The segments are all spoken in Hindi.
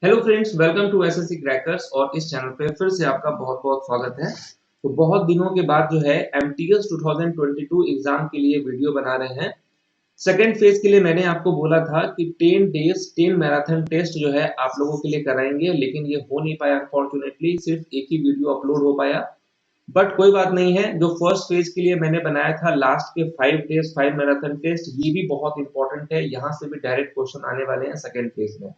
Hello friends, welcome to SSC crackers. और इस चैनल पे फिर से आपका बहुत बहुत स्वागत है। तो बहुत दिनों के बाद जो है एमटीएस 2022 एग्जाम के लिए वीडियो बना रहे हैं। सेकेंड फेज के लिए मैंने आपको बोला था कि 10 डेज 10 मैराथन टेस्ट जो है आप लोगों के लिए कराएंगे, लेकिन ये हो नहीं पाया। अनफॉर्चुनेटली सिर्फ एक ही वीडियो अपलोड हो पाया, बट कोई बात नहीं है। जो फर्स्ट फेज के लिए मैंने बनाया था लास्ट के 5 डेज 5 मैराथन टेस्ट, ये भी बहुत इंपॉर्टेंट है। यहाँ से भी डायरेक्ट क्वेश्चन आने वाले हैं सेकेंड फेज में।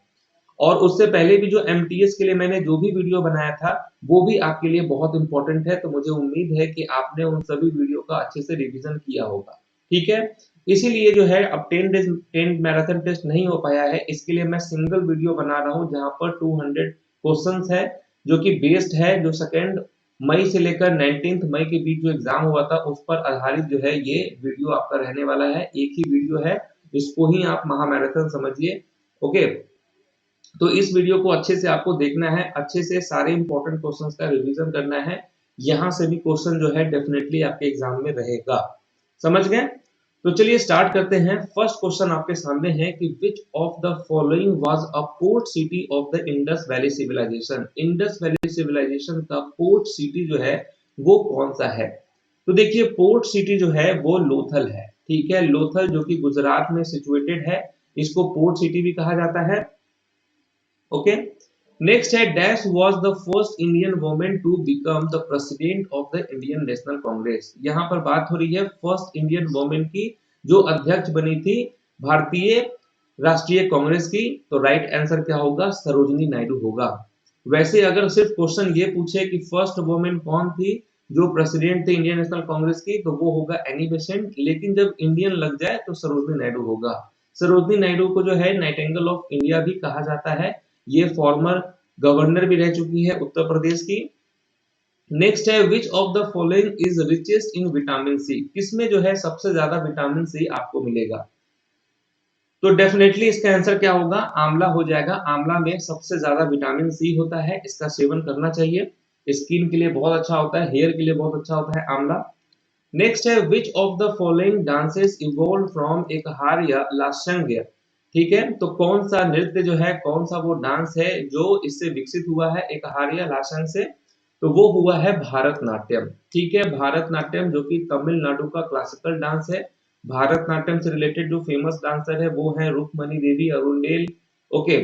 और उससे पहले भी जो एमटीएस के लिए मैंने जो भी वीडियो बनाया था वो भी आपके लिए बहुत इंपॉर्टेंट है। तो मुझे उम्मीद है कि आपने उन सभी वीडियो का अच्छे से रिवीजन किया होगा। ठीक है, इसीलिए जो है अब 10 डेज 10 मैराथन टेस्ट नहीं हो पाया है। इसके लिए मैं सिंगल वीडियो बना रहा हूं जहां पर 200 क्वेश्चंस है, जो कि बेस्ड है जो सेकेंड मई से लेकर 19 मई के बीच जो एग्जाम हुआ था उस पर आधारित जो है ये वीडियो आपका रहने वाला है। एक ही वीडियो है, इसको ही आप महामैराथन समझिए। ओके, तो इस वीडियो को अच्छे से आपको देखना है, अच्छे से सारे इंपॉर्टेंट क्वेश्चंस का रिवीजन करना है। यहां से भी क्वेश्चन जो है डेफिनेटली आपके एग्जाम में रहेगा। समझ गए? तो चलिए स्टार्ट करते हैं। फर्स्ट क्वेश्चन आपके सामने है कि which of the following was a port city of the Indus valley civilisation. Indus valley civilisation का पोर्ट सिटी जो है वो कौन सा है? तो देखिए, पोर्ट सिटी जो है वो लोथल है। ठीक है, लोथल जो कि गुजरात में सिचुएटेड है, इसको पोर्ट सिटी भी कहा जाता है। ओके, नेक्स्ट है dash was the first Indian women to become the president of the Indian National Congress. यहाँ पर बात हो रही है फर्स्ट इंडियन वुमेन की जो अध्यक्ष बनी थी भारतीय राष्ट्रीय कांग्रेस की। तो राइट आंसर क्या होगा? सरोजिनी नायडू होगा। वैसे अगर सिर्फ क्वेश्चन ये पूछे कि फर्स्ट वुमेन कौन थी जो प्रेसिडेंट थे इंडियन नेशनल कांग्रेस की, तो वो होगा एनी बेसेंट। लेकिन जब इंडियन लग जाए तो सरोजिनी नायडू होगा। सरोजिनी नायडू को जो है नाइटिंगेल ऑफ इंडिया भी कहा जाता है। ये फॉर्मर गवर्नर भी रह चुकी है उत्तर प्रदेश की। नेक्स्ट है which of the following is richest in vitamin C. किसमें जो है सबसे ज्यादा विटामिन सी आपको मिलेगा? तो डेफिनेटली इसका आंसर क्या होगा? आंवला हो जाएगा। आंवला में सबसे ज्यादा विटामिन सी होता है, इसका सेवन करना चाहिए। स्किन के लिए बहुत अच्छा होता है, हेयर के लिए बहुत अच्छा होता है आंवला। नेक्स्ट है which of the following dances evolve from एक हार्य लास्यंग्य। ठीक है, तो कौन सा नृत्य जो है, कौन सा वो डांस है जो इससे विकसित हुआ है एक हार्य लास्यंग से? तो वो हुआ है भारतनाट्यम। ठीक है, भारतनाट्यम जो कि तमिलनाडु का क्लासिकल डांस है। भारतनाट्यम से रिलेटेड जो फेमस डांसर है वो है रुक्मणी देवी अरुंडेल, ओके,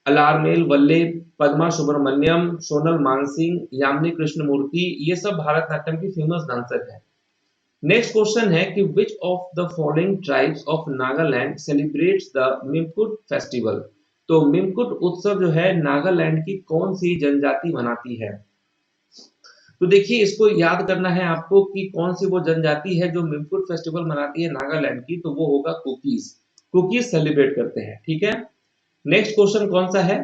अलारमेल वल्लभ, पद्मा सुब्रमण्यम, सोनल मानसिंह, यामिनी कृष्णमूर्ति, ये सब भारतनाट्यम की फेमस डांसर है। नेक्स्ट क्वेश्चन है कि which of the following tribes of Nagaland celebrates the Mimkut festival. तो मिमकुट उत्सव जो है नागालैंड की कौन सी जनजाति मनाती है? तो देखिए, इसको याद करना है आपको कि कौन सी वो जनजाति है जो मिमकुट फेस्टिवल मनाती है नागालैंड की। तो वो होगा कुकीज। कुकीज सेलिब्रेट करते हैं। ठीक है, नेक्स्ट क्वेश्चन कौन सा है?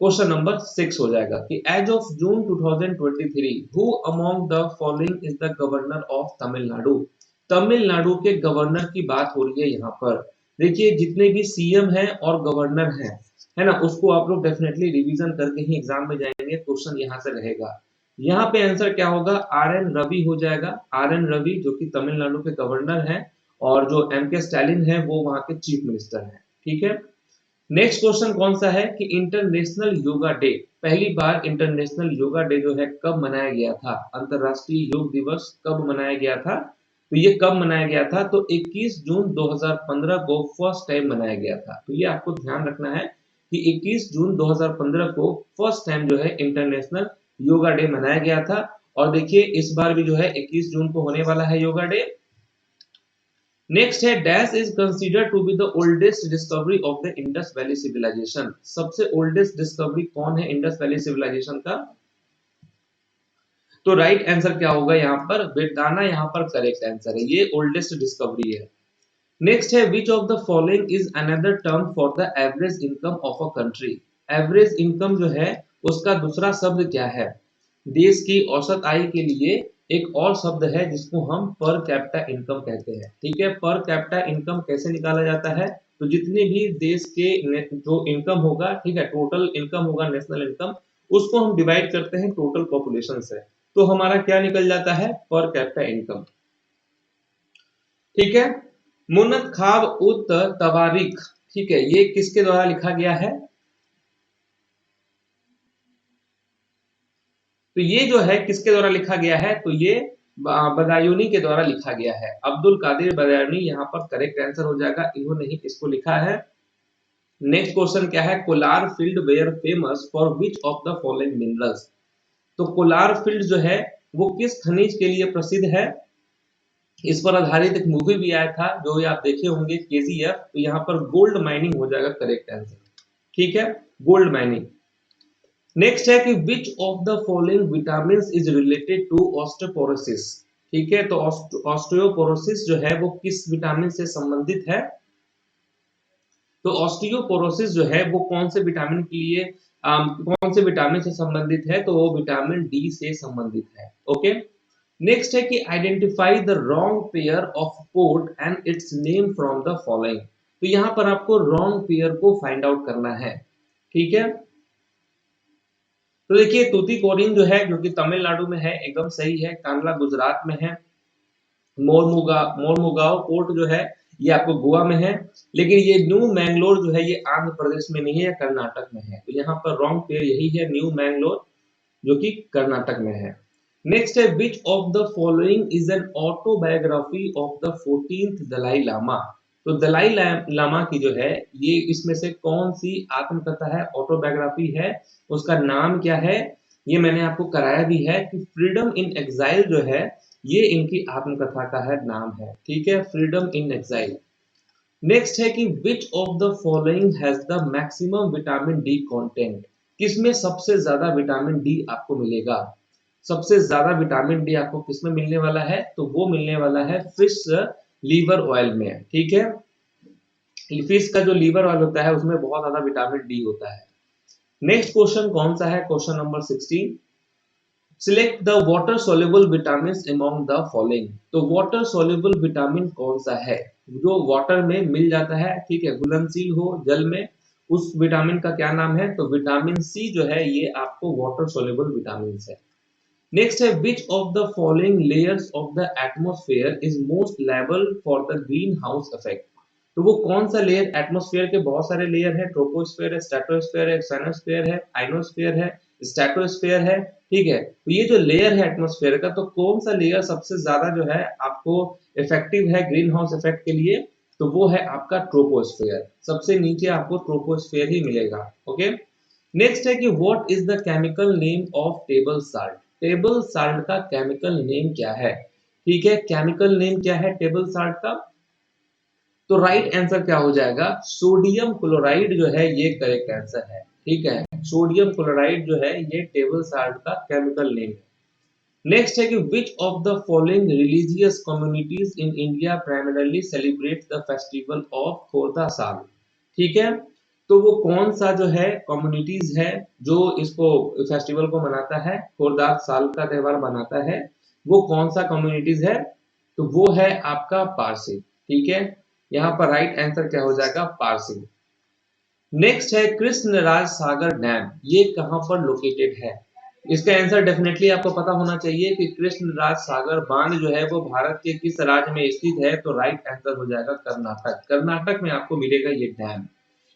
क्वेश्चन नंबर 6 हो जाएगा कि as of June 2023 who among the following is the governor of Tamil Nadu. Tamil Nadu के गवर्नर की बात हो रही है यहाँ पर। देखिए, जितने भी सीएम हैं और गवर्नर हैं, है ना, उसको आप लोग डेफिनेटली रिवीजन करके ही एग्जाम में जाएंगे। क्वेश्चन यहाँ से रहेगा। यहाँ पे आंसर क्या होगा? आर एन रवि हो जाएगा। आर एन रवि जो कि तमिलनाडु के गवर्नर हैं, और जो एम के स्टालिन है वो वहां के चीफ मिनिस्टर हैं। ठीक है, नेक्स्ट क्वेश्चन कौन सा है कि इंटरनेशनल योगा डे, पहली बार इंटरनेशनल योगा डे जो है कब मनाया गया था? अंतरराष्ट्रीय योग दिवस कब मनाया गया था? तो ये कब मनाया गया था? तो 21 जून 2015 को फर्स्ट टाइम मनाया गया था। तो ये आपको ध्यान रखना है कि 21 जून 2015 को फर्स्ट टाइम जो है इंटरनेशनल योगा डे मनाया गया था। और देखिए, इस बार भी जो है 21 जून को होने वाला है योगा डे। नेक्स्ट है dash is considered to be the oldest discovery of the Indus valley civilisation. सबसे ओल्डेस्ट डिस्कवरी कौन है इंडस वैली सिविलाइजेशन का? तो राइट आंसर क्या होगा यहाँ पर? वेदाना यहाँ पर करेक्ट आंसर है, ये ओल्डेस्ट डिस्कवरी है। नेक्स्ट है which of the following is another term for the average income of a country. Average income जो है उसका दूसरा शब्द क्या है? देश की औसत आय के लिए एक और शब्द है जिसको हम पर कैपिटा इनकम कहते हैं। ठीक है, पर कैपिटा इनकम कैसे निकाला जाता है? तो जितने भी देश के जो इनकम होगा, ठीक है, टोटल इनकम होगा, नेशनल इनकम, उसको हम डिवाइड करते हैं टोटल पॉपुलेशन से। तो हमारा क्या निकल जाता है? Per capita income. ठीक है, मुन्नत खाब उत तवारीख, ठीक है, ये किसके द्वारा लिखा गया है? तो ये जो है किसके द्वारा लिखा गया है, तो ये बदायूनी के द्वारा लिखा गया है। अब्दुल कादिर बदायूनी यहाँ पर करेक्ट आंसर हो जाएगा, इन्होंने ही इसको लिखा है। नेक्स्ट क्वेश्चन क्या है, Kolar field were famous for which of the following minerals. तो कोलार फील्ड जो है वो किस खनिज के लिए प्रसिद्ध है। इस पर आधारित एक मूवी भी आया था जो ये आप देखे होंगे, केजीएफ। तो यहाँ पर गोल्ड माइनिंग हो जाएगा करेक्ट आंसर, ठीक है, गोल्ड माइनिंग। नेक्स्ट है कि which of the following vitamin is related to osteoporosis. ठीक है, तो ऑस्टियोपोरोसिस जो है वो किस विटामिन से संबंधित है। तो ऑस्टियोपोरोसिस जो है वो कौन से विटामिन के लिए कौन से विटामिन से संबंधित है, तो वो विटामिन डी से संबंधित है। ओके, नेक्स्ट है कि identify the wrong pair of code and it's name from the following. तो यहाँ पर आपको रॉन्ग पेयर को फाइंड आउट करना है, ठीक है। तो देखिए तूतीकोरिन जो है जो कि तमिलनाडु में है, एकदम सही है। कांडला गुजरात में है। मोरमुगाओ पोर्ट जो है ये आपको गोवा में है। लेकिन ये न्यू मैंगलोर जो है ये आंध्र प्रदेश में नहीं है, कर्नाटक में है। तो यहाँ पर रॉन्ग पेयर यही है, न्यू मैंगलोर, जो कि कर्नाटक में है। नेक्स्ट है which of the following is an autobiography of the 14th Dalai Lama. तो दलाई लामा की जो है ये इसमें से कौन सी आत्मकथा है, ऑटोबायोग्राफी है, उसका नाम क्या है। ये मैंने आपको कराया भी है कि फ्रीडम इन एग्जाइल जो है ये इनकी आत्मकथा का है नाम है, ठीक है, फ्रीडम इन एग्जाइल। नेक्स्ट है कि which of the following has the maximum vitamin D content. किसमें सबसे ज्यादा विटामिन डी आपको मिलेगा। सबसे ज्यादा विटामिन डी आपको किसमें मिलने वाला है, तो वो मिलने वाला है फिश लीवर ऑयल में, ठीक है। फिश का जो लीवर ऑयल होता है उसमें बहुत ज्यादा विटामिन डी होता है। नेक्स्ट क्वेश्चन कौन सा है, question number 16। Select the water soluble vitamin among the following. तो वाटर सोल्यूबल विटामिन कौन सा है जो वाटर में मिल जाता है, ठीक है, घुलनशील हो जल में, उस विटामिन का क्या नाम है, तो विटामिन सी जो है ये आपको वाटर सोल्यूबल विटामिन है। नेक्स्ट है which of the following layers of the atmosphere is most liable for the green house effect. तो वो कौन सा लेयर, एटमॉस्फेयर के बहुत सारे लेयर है, ट्रोपोस्फेयर है, स्ट्रेटोस्फेयर है, साइनोस्फेयर है, आइनोस्फेयर है, स्ट्रेटोस्फेयर है, ठीक है। तो ये जो लेयर है एटमॉस्फेयर का, तो कौन सा लेयर सबसे ज्यादा जो है आपको इफेक्टिव है ग्रीन हाउस इफेक्ट के लिए, तो वो है आपका ट्रोपोस्फेयर। सबसे नीचे आपको ट्रोपोस्फेयर ही मिलेगा। ओके, नेक्स्ट है कि what is the chemical name of table salt. Table salt का केमिकल नेम क्या है, ठीक है, केमिकल नेम क्या है टेबल साल्ट का, तो राइट आंसर क्या हो जाएगा, सोडियम क्लोराइड जो है ये करेक्ट आंसर है, ठीक है। सोडियम क्लोराइड जो है ये टेबल साल्ट का केमिकल नेम है। नेक्स्ट है कि which of the following religious communities in India primarily celebrate the festival of Khordad Sal. ठीक है, तो वो कौन सा जो है कम्युनिटीज है जो इसको फेस्टिवल को मनाता है, खोरदा साल का त्योहार मनाता है, वो कौन सा कम्युनिटीज है, तो वो है आपका पारसी, ठीक है। यहाँ पर राइट आंसर क्या हो जाएगा, पारसी। नेक्स्ट है कृष्णराज सागर डैम, ये कहां पर लोकेटेड है। इसका आंसर डेफिनेटली आपको पता होना चाहिए कि कृष्णराज सागर बांध जो है वो भारत के किस राज्य में स्थित है, तो राइट आंसर हो जाएगा कर्नाटक। कर्नाटक में आपको मिलेगा ये डैम।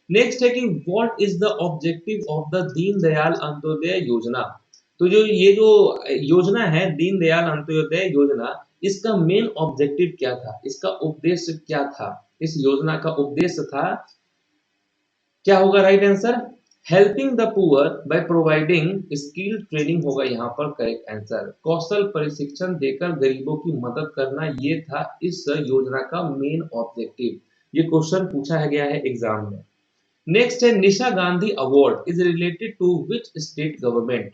नेक्स्ट है कि what is the objective of the Deendayal Antyodaya योजना। तो जो ये जो योजना है दीनदयाल अंत्योदय योजना, इसका मेन ऑब्जेक्टिव क्या था, इसका उद्देश्य क्या था। इस योजना का उद्देश्य था, क्या होगा right answer, helping the poor by providing skill training होगा यहाँ पर करेक्ट आंसर। कौशल प्रशिक्षण देकर गरीबों की मदद करना, ये था इस योजना का मेन ऑब्जेक्टिव। ये क्वेश्चन पूछा गया है एग्जाम में। नेक्स्ट है Nisha Gandhi award is related to which state government.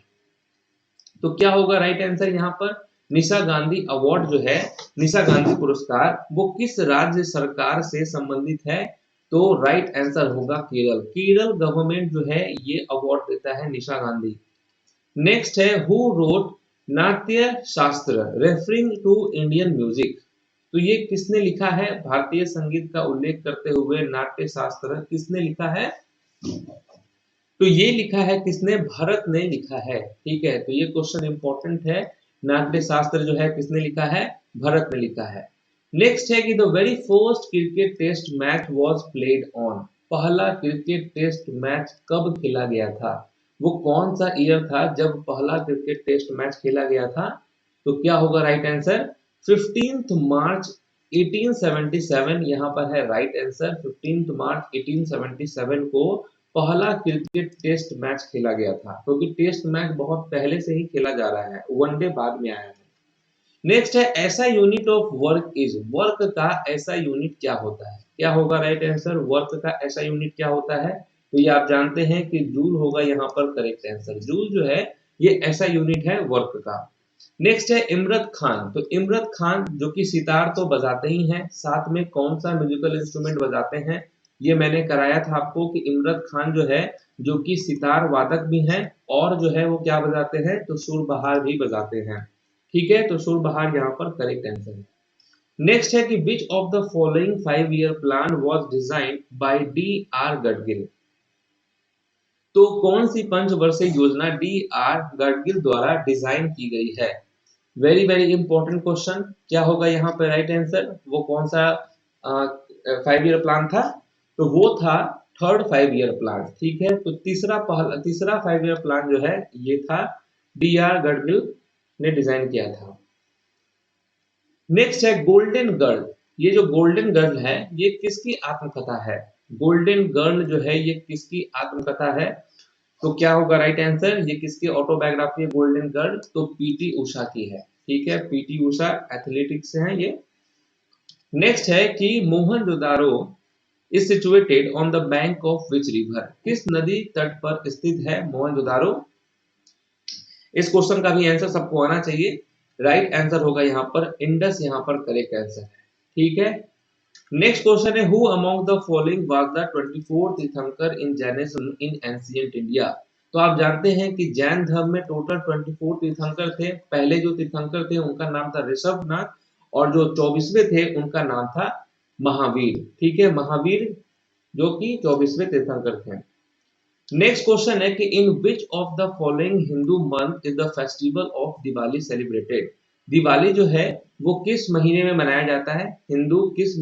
तो क्या होगा राइट आंसर यहाँ पर, निशा गांधी अवार्ड जो है, निशा गांधी पुरस्कार, वो किस राज्य सरकार से संबंधित है, तो राइट आंसर होगा केरल। केरल गवर्नमेंट जो है ये अवार्ड देता है निशा गांधी। नेक्स्ट है हु रोट नाट्य शास्त्र रेफरिंग टू इंडियन म्यूजिक। तो ये किसने लिखा है, भारतीय संगीत का उल्लेख करते हुए नाट्य शास्त्र किसने लिखा है, तो ये लिखा है किसने, भरत ने लिखा है, ठीक है। तो ये क्वेश्चन इंपॉर्टेंट है, नाट्य शास्त्र जो है किसने लिखा है, भरत ने लिखा है। नेक्स्ट है कि the very first cricket test match was played on. पहला क्रिकेट टेस्ट मैच कब खेला गया था, वो कौन सा ईयर था जब पहला क्रिकेट टेस्ट मैच खेला गया था? तो क्या होगा राइट आंसर? 15 मार्च 1877 यहाँ पर है राइट आंसर। 15 मार्च 1877 को पहला क्रिकेट टेस्ट मैच खेला गया था, क्योंकि टेस्ट मैच बहुत पहले से ही खेला जा रहा है, वनडे बाद में आया है। नेक्स्ट है ऐसा unit of work is, work का ऐसा यूनिट क्या होता है? क्या होगा राइट आंसर? वर्क का ऐसा यूनिट क्या होता है? तो ये आप जानते हैं कि जूल होगा यहाँ पर करेक्ट आंसर। जूल जो है ये ऐसा यूनिट है वर्क का। नेक्स्ट है इमरत खान। तो इमरत खान जो कि सितार तो बजाते ही हैं, साथ में कौन सा म्यूजिकल इंस्ट्रूमेंट बजाते हैं? ये मैंने कराया था आपको कि इमरत खान जो है जो कि सितार वादक भी हैं और जो है वो क्या बजाते हैं? तो सुरबहार भी बजाते हैं। ठीक है, तो सुरबहार यहाँ पर करेक्ट आंसर है। नेक्स्ट है कि which of the following 5 year plan was designed by D R Gadgil. तो कौन सी पंचवर्षीय योजना डी आर गडगिल द्वारा डिजाइन की गई है? Very very important question. क्या होगा यहाँ पे राइट आंसर? वो कौन सा 5 ईयर प्लान था? तो वो था थर्ड 5 ईयर प्लान। ठीक है, तो तीसरा 5 ईयर प्लान जो है ये था डी आर गडगिल ने डिजाइन किया था। नेक्स्ट है गोल्डन गर्ल। ये जो गोल्डन गर्ल है ये किसकी आत्मकथा है? गोल्डन गर्ल जो है ये किसकी आत्मकथा है? तो क्या होगा राइट आंसर? ये किसकी ऑटोबायोग्राफी है गोल्डन गर्ल? तो पीटी उषा की है। ठीक है, पीटी उषा एथलेटिक्स से है ये। नेक्स्ट है कि Mohenjodaro is situated on the bank of which river. किस नदी तट पर स्थित है मोहनजोदारो? इस क्वेश्चन का भी आंसर सबको आना चाहिए। राइट आंसर होगा यहाँ पर इंडस, यहाँ पर करेक्ट आंसर है। ठीक है, नेक्स्ट क्वेश्चन है who among the following was the 24th तीर्थंकर इन जैनिज्म इन एंशिएंट इंडिया। तो आप जानते हैं कि जैन धर्म में टोटल 24 तीर्थंकर थे। पहले जो तीर्थंकर थे उनका नाम था ऋषभनाथ और जो 24वें थे उनका नाम था महावीर। ठीक है, महावीर जो कि 24वें तीर्थंकर थे। नेक्स्ट क्वेश्चन है कि in which of the following Hindu month is the festival of Diwali celebrated. Diwali जो है वो किस महीने में मनाया जाता है? किस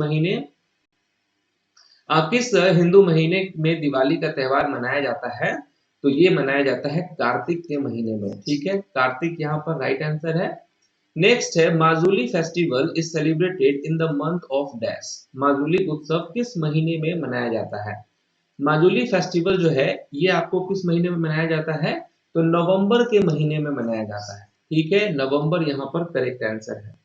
हिंदू महीने में दिवाली का त्योहार मनाया जाता है? तो ये मनाया जाता है कार्तिक के महीने में। ठीक है, कार्तिक यहाँ पर राइट आंसर है। नेक्स्ट है Majuli festival is celebrated in the month of dash. Majuli उत्सव किस महीने में मनाया जाता है? माजुली फेस्टिवल जो है ये आपको किस महीने में मनाया जाता है? तो नवंबर के महीने में मनाया जाता है। ठीक है, नवंबर यहाँ पर करेक्ट आंसर है।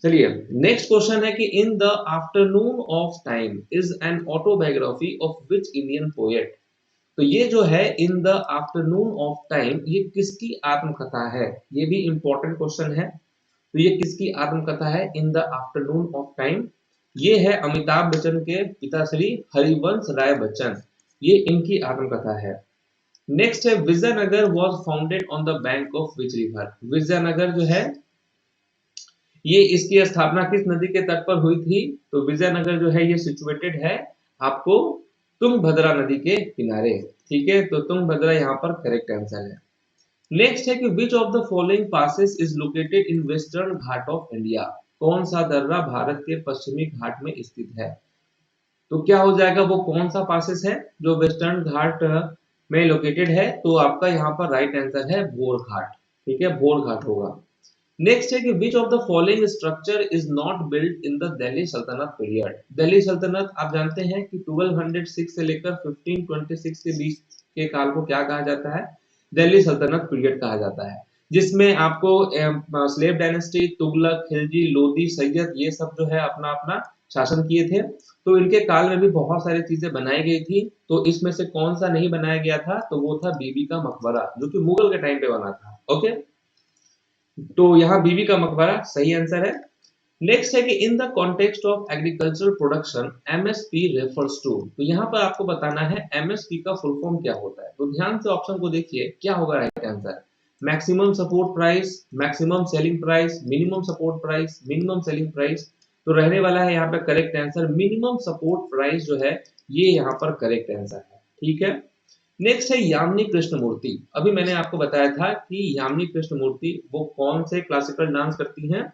चलिए नेक्स्ट क्वेश्चन है कि in the afternoon of time is an autobiography of which Indian poet. तो ये जो है in the afternoon of time ये किसकी आत्मकथा है? ये भी इंपॉर्टेंट क्वेश्चन है। तो ये किसकी आत्मकथा है in the afternoon of time? ये है अमिताभ बच्चन के पिताश्री हरिवंश राय बच्चन, ये इनकी आत्मकथा है। नेक्स्ट है Vijayanagar was founded on the bank of which river. Vijayanagar जो है ये इसकी स्थापना किस नदी के तट पर हुई थी? तो विजयनगर जो है ये सिचुएटेड है आपको तुंगभद्रा नदी के किनारे। ठीक है, तो तुंगभद्रा यहाँ पर करेक्ट आंसर है। नेक्स्ट है कि which of the following passes is located in western Ghat of India. कौन सा दर्रा भारत के पश्चिमी घाट में स्थित है? तो क्या हो जाएगा, वो कौन सा पासेस है जो वेस्टर्न घाट में लोकेटेड है? तो आपका यहाँ पर राइट आंसर है भोर घाट। ठीक है, भोर घाट होगा। नेक्स्ट है कि which of the following structure is not built in the Delhi सल्तनत पीरियड। दिल्ली सल्तनत आप जानते हैं कि 1206 से लेकर 1526 के बीच के काल को क्या कहा जाता है? दिल्ली सल्तनत पीरियड कहा जाता है, जिसमें आपको स्लेव डायनेस्टी, तुगलक, खिलजी, लोधी, सैयद ये सब जो है अपना अपना शासन किए थे। तो इनके काल में भी बहुत सारी चीजें बनाई गई थी। तो इसमें से कौन सा नहीं बनाया गया था? तो वो था बीबी का मकबरा, जो कि मुगल के टाइम पे बना था। ओके, तो यहाँ बीबी का मकबरा सही आंसर है। नेक्स्ट है कि in the context of agricultural production MSP refers to. तो यहाँ पर आपको बताना है एमएसपी का फुल फॉर्म क्या होता है। तो ध्यान से ऑप्शन को देखिए, क्या होगा right answer? Maximum support price, maximum selling price, minimum support price, minimum selling price. तो रहने वाला है यहाँ पे correct answer minimum support price जो है ये यहाँ पर करेक्ट आंसर है। ठीक है, नेक्स्ट है यामिनी कृष्णमूर्ति। अभी मैंने आपको बताया था कि यामिनी कृष्णमूर्ति वो कौन से क्लासिकल डांस करती हैं?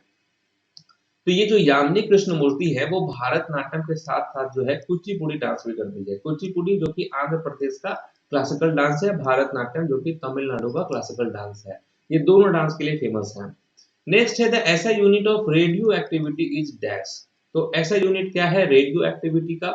तो ये जो यामिनी कृष्णमूर्ति है वो भारतनाट्यम के साथ साथ जो है कुचिपुड़ी डांस भी करती है। कुचिपुड़ी जो कि आंध्र प्रदेश का क्लासिकल डांस है, भारतनाट्यम जो कि तमिलनाडु का क्लासिकल डांस है। ये दोनों डांस के लिए फेमस है। नेक्स्ट है द ऐसा unit of radio activity is dash. तो ऐसा यूनिट क्या है रेडियो एक्टिविटी का?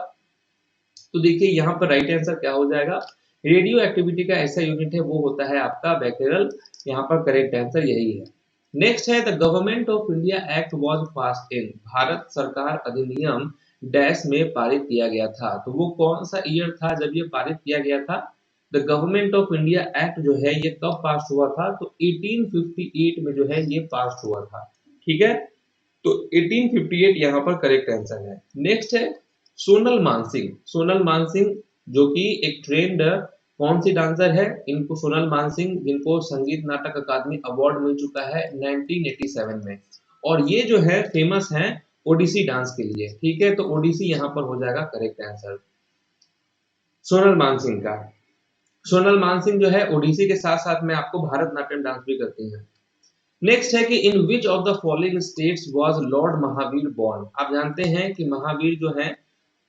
तो देखिए यहाँ पर राइट आंसर क्या हो जाएगा, रेडियो एक्टिविटी का ऐसा यूनिट है वो होता है आपका बैकेरल। यहाँ पर करेक्ट आंसर यही है। नेक्स्ट है the government of India act was passed in. Bharat सरकार अधिनियम डैश में पारित किया गया था। तो वो कौन सा ईयर था जब ये पारित किया गया था? The government of India act जो है ये कब पास हुआ था? तो 1858 में जो है ये पास हुआ था। ठीक है, तो 1858 यहाँ पर करेक्ट आंसर है। नेक्स्ट है सोनल मानसिंह। सोनल मानसिंह जो कि एक ट्रेंड कौन सी डांसर है? इनको सोनल मानसिंह जिनको संगीत नाटक अकादमी अवार्ड मिल चुका है 1987 में, और ये जो है फेमस है ओडिसी डांस के लिए। ठीक है, तो ओडिसी यहाँ पर हो जाएगा करेक्ट आंसर सोनल मानसिंह का। सोनल मानसिंह जो है ओडिसी के साथ साथ में आपको भारतनाट्यम डांस भी करती हैं। नेक्स्ट है कि in which of the following states was Lord Mahavir born. आप जानते हैं कि महावीर जो है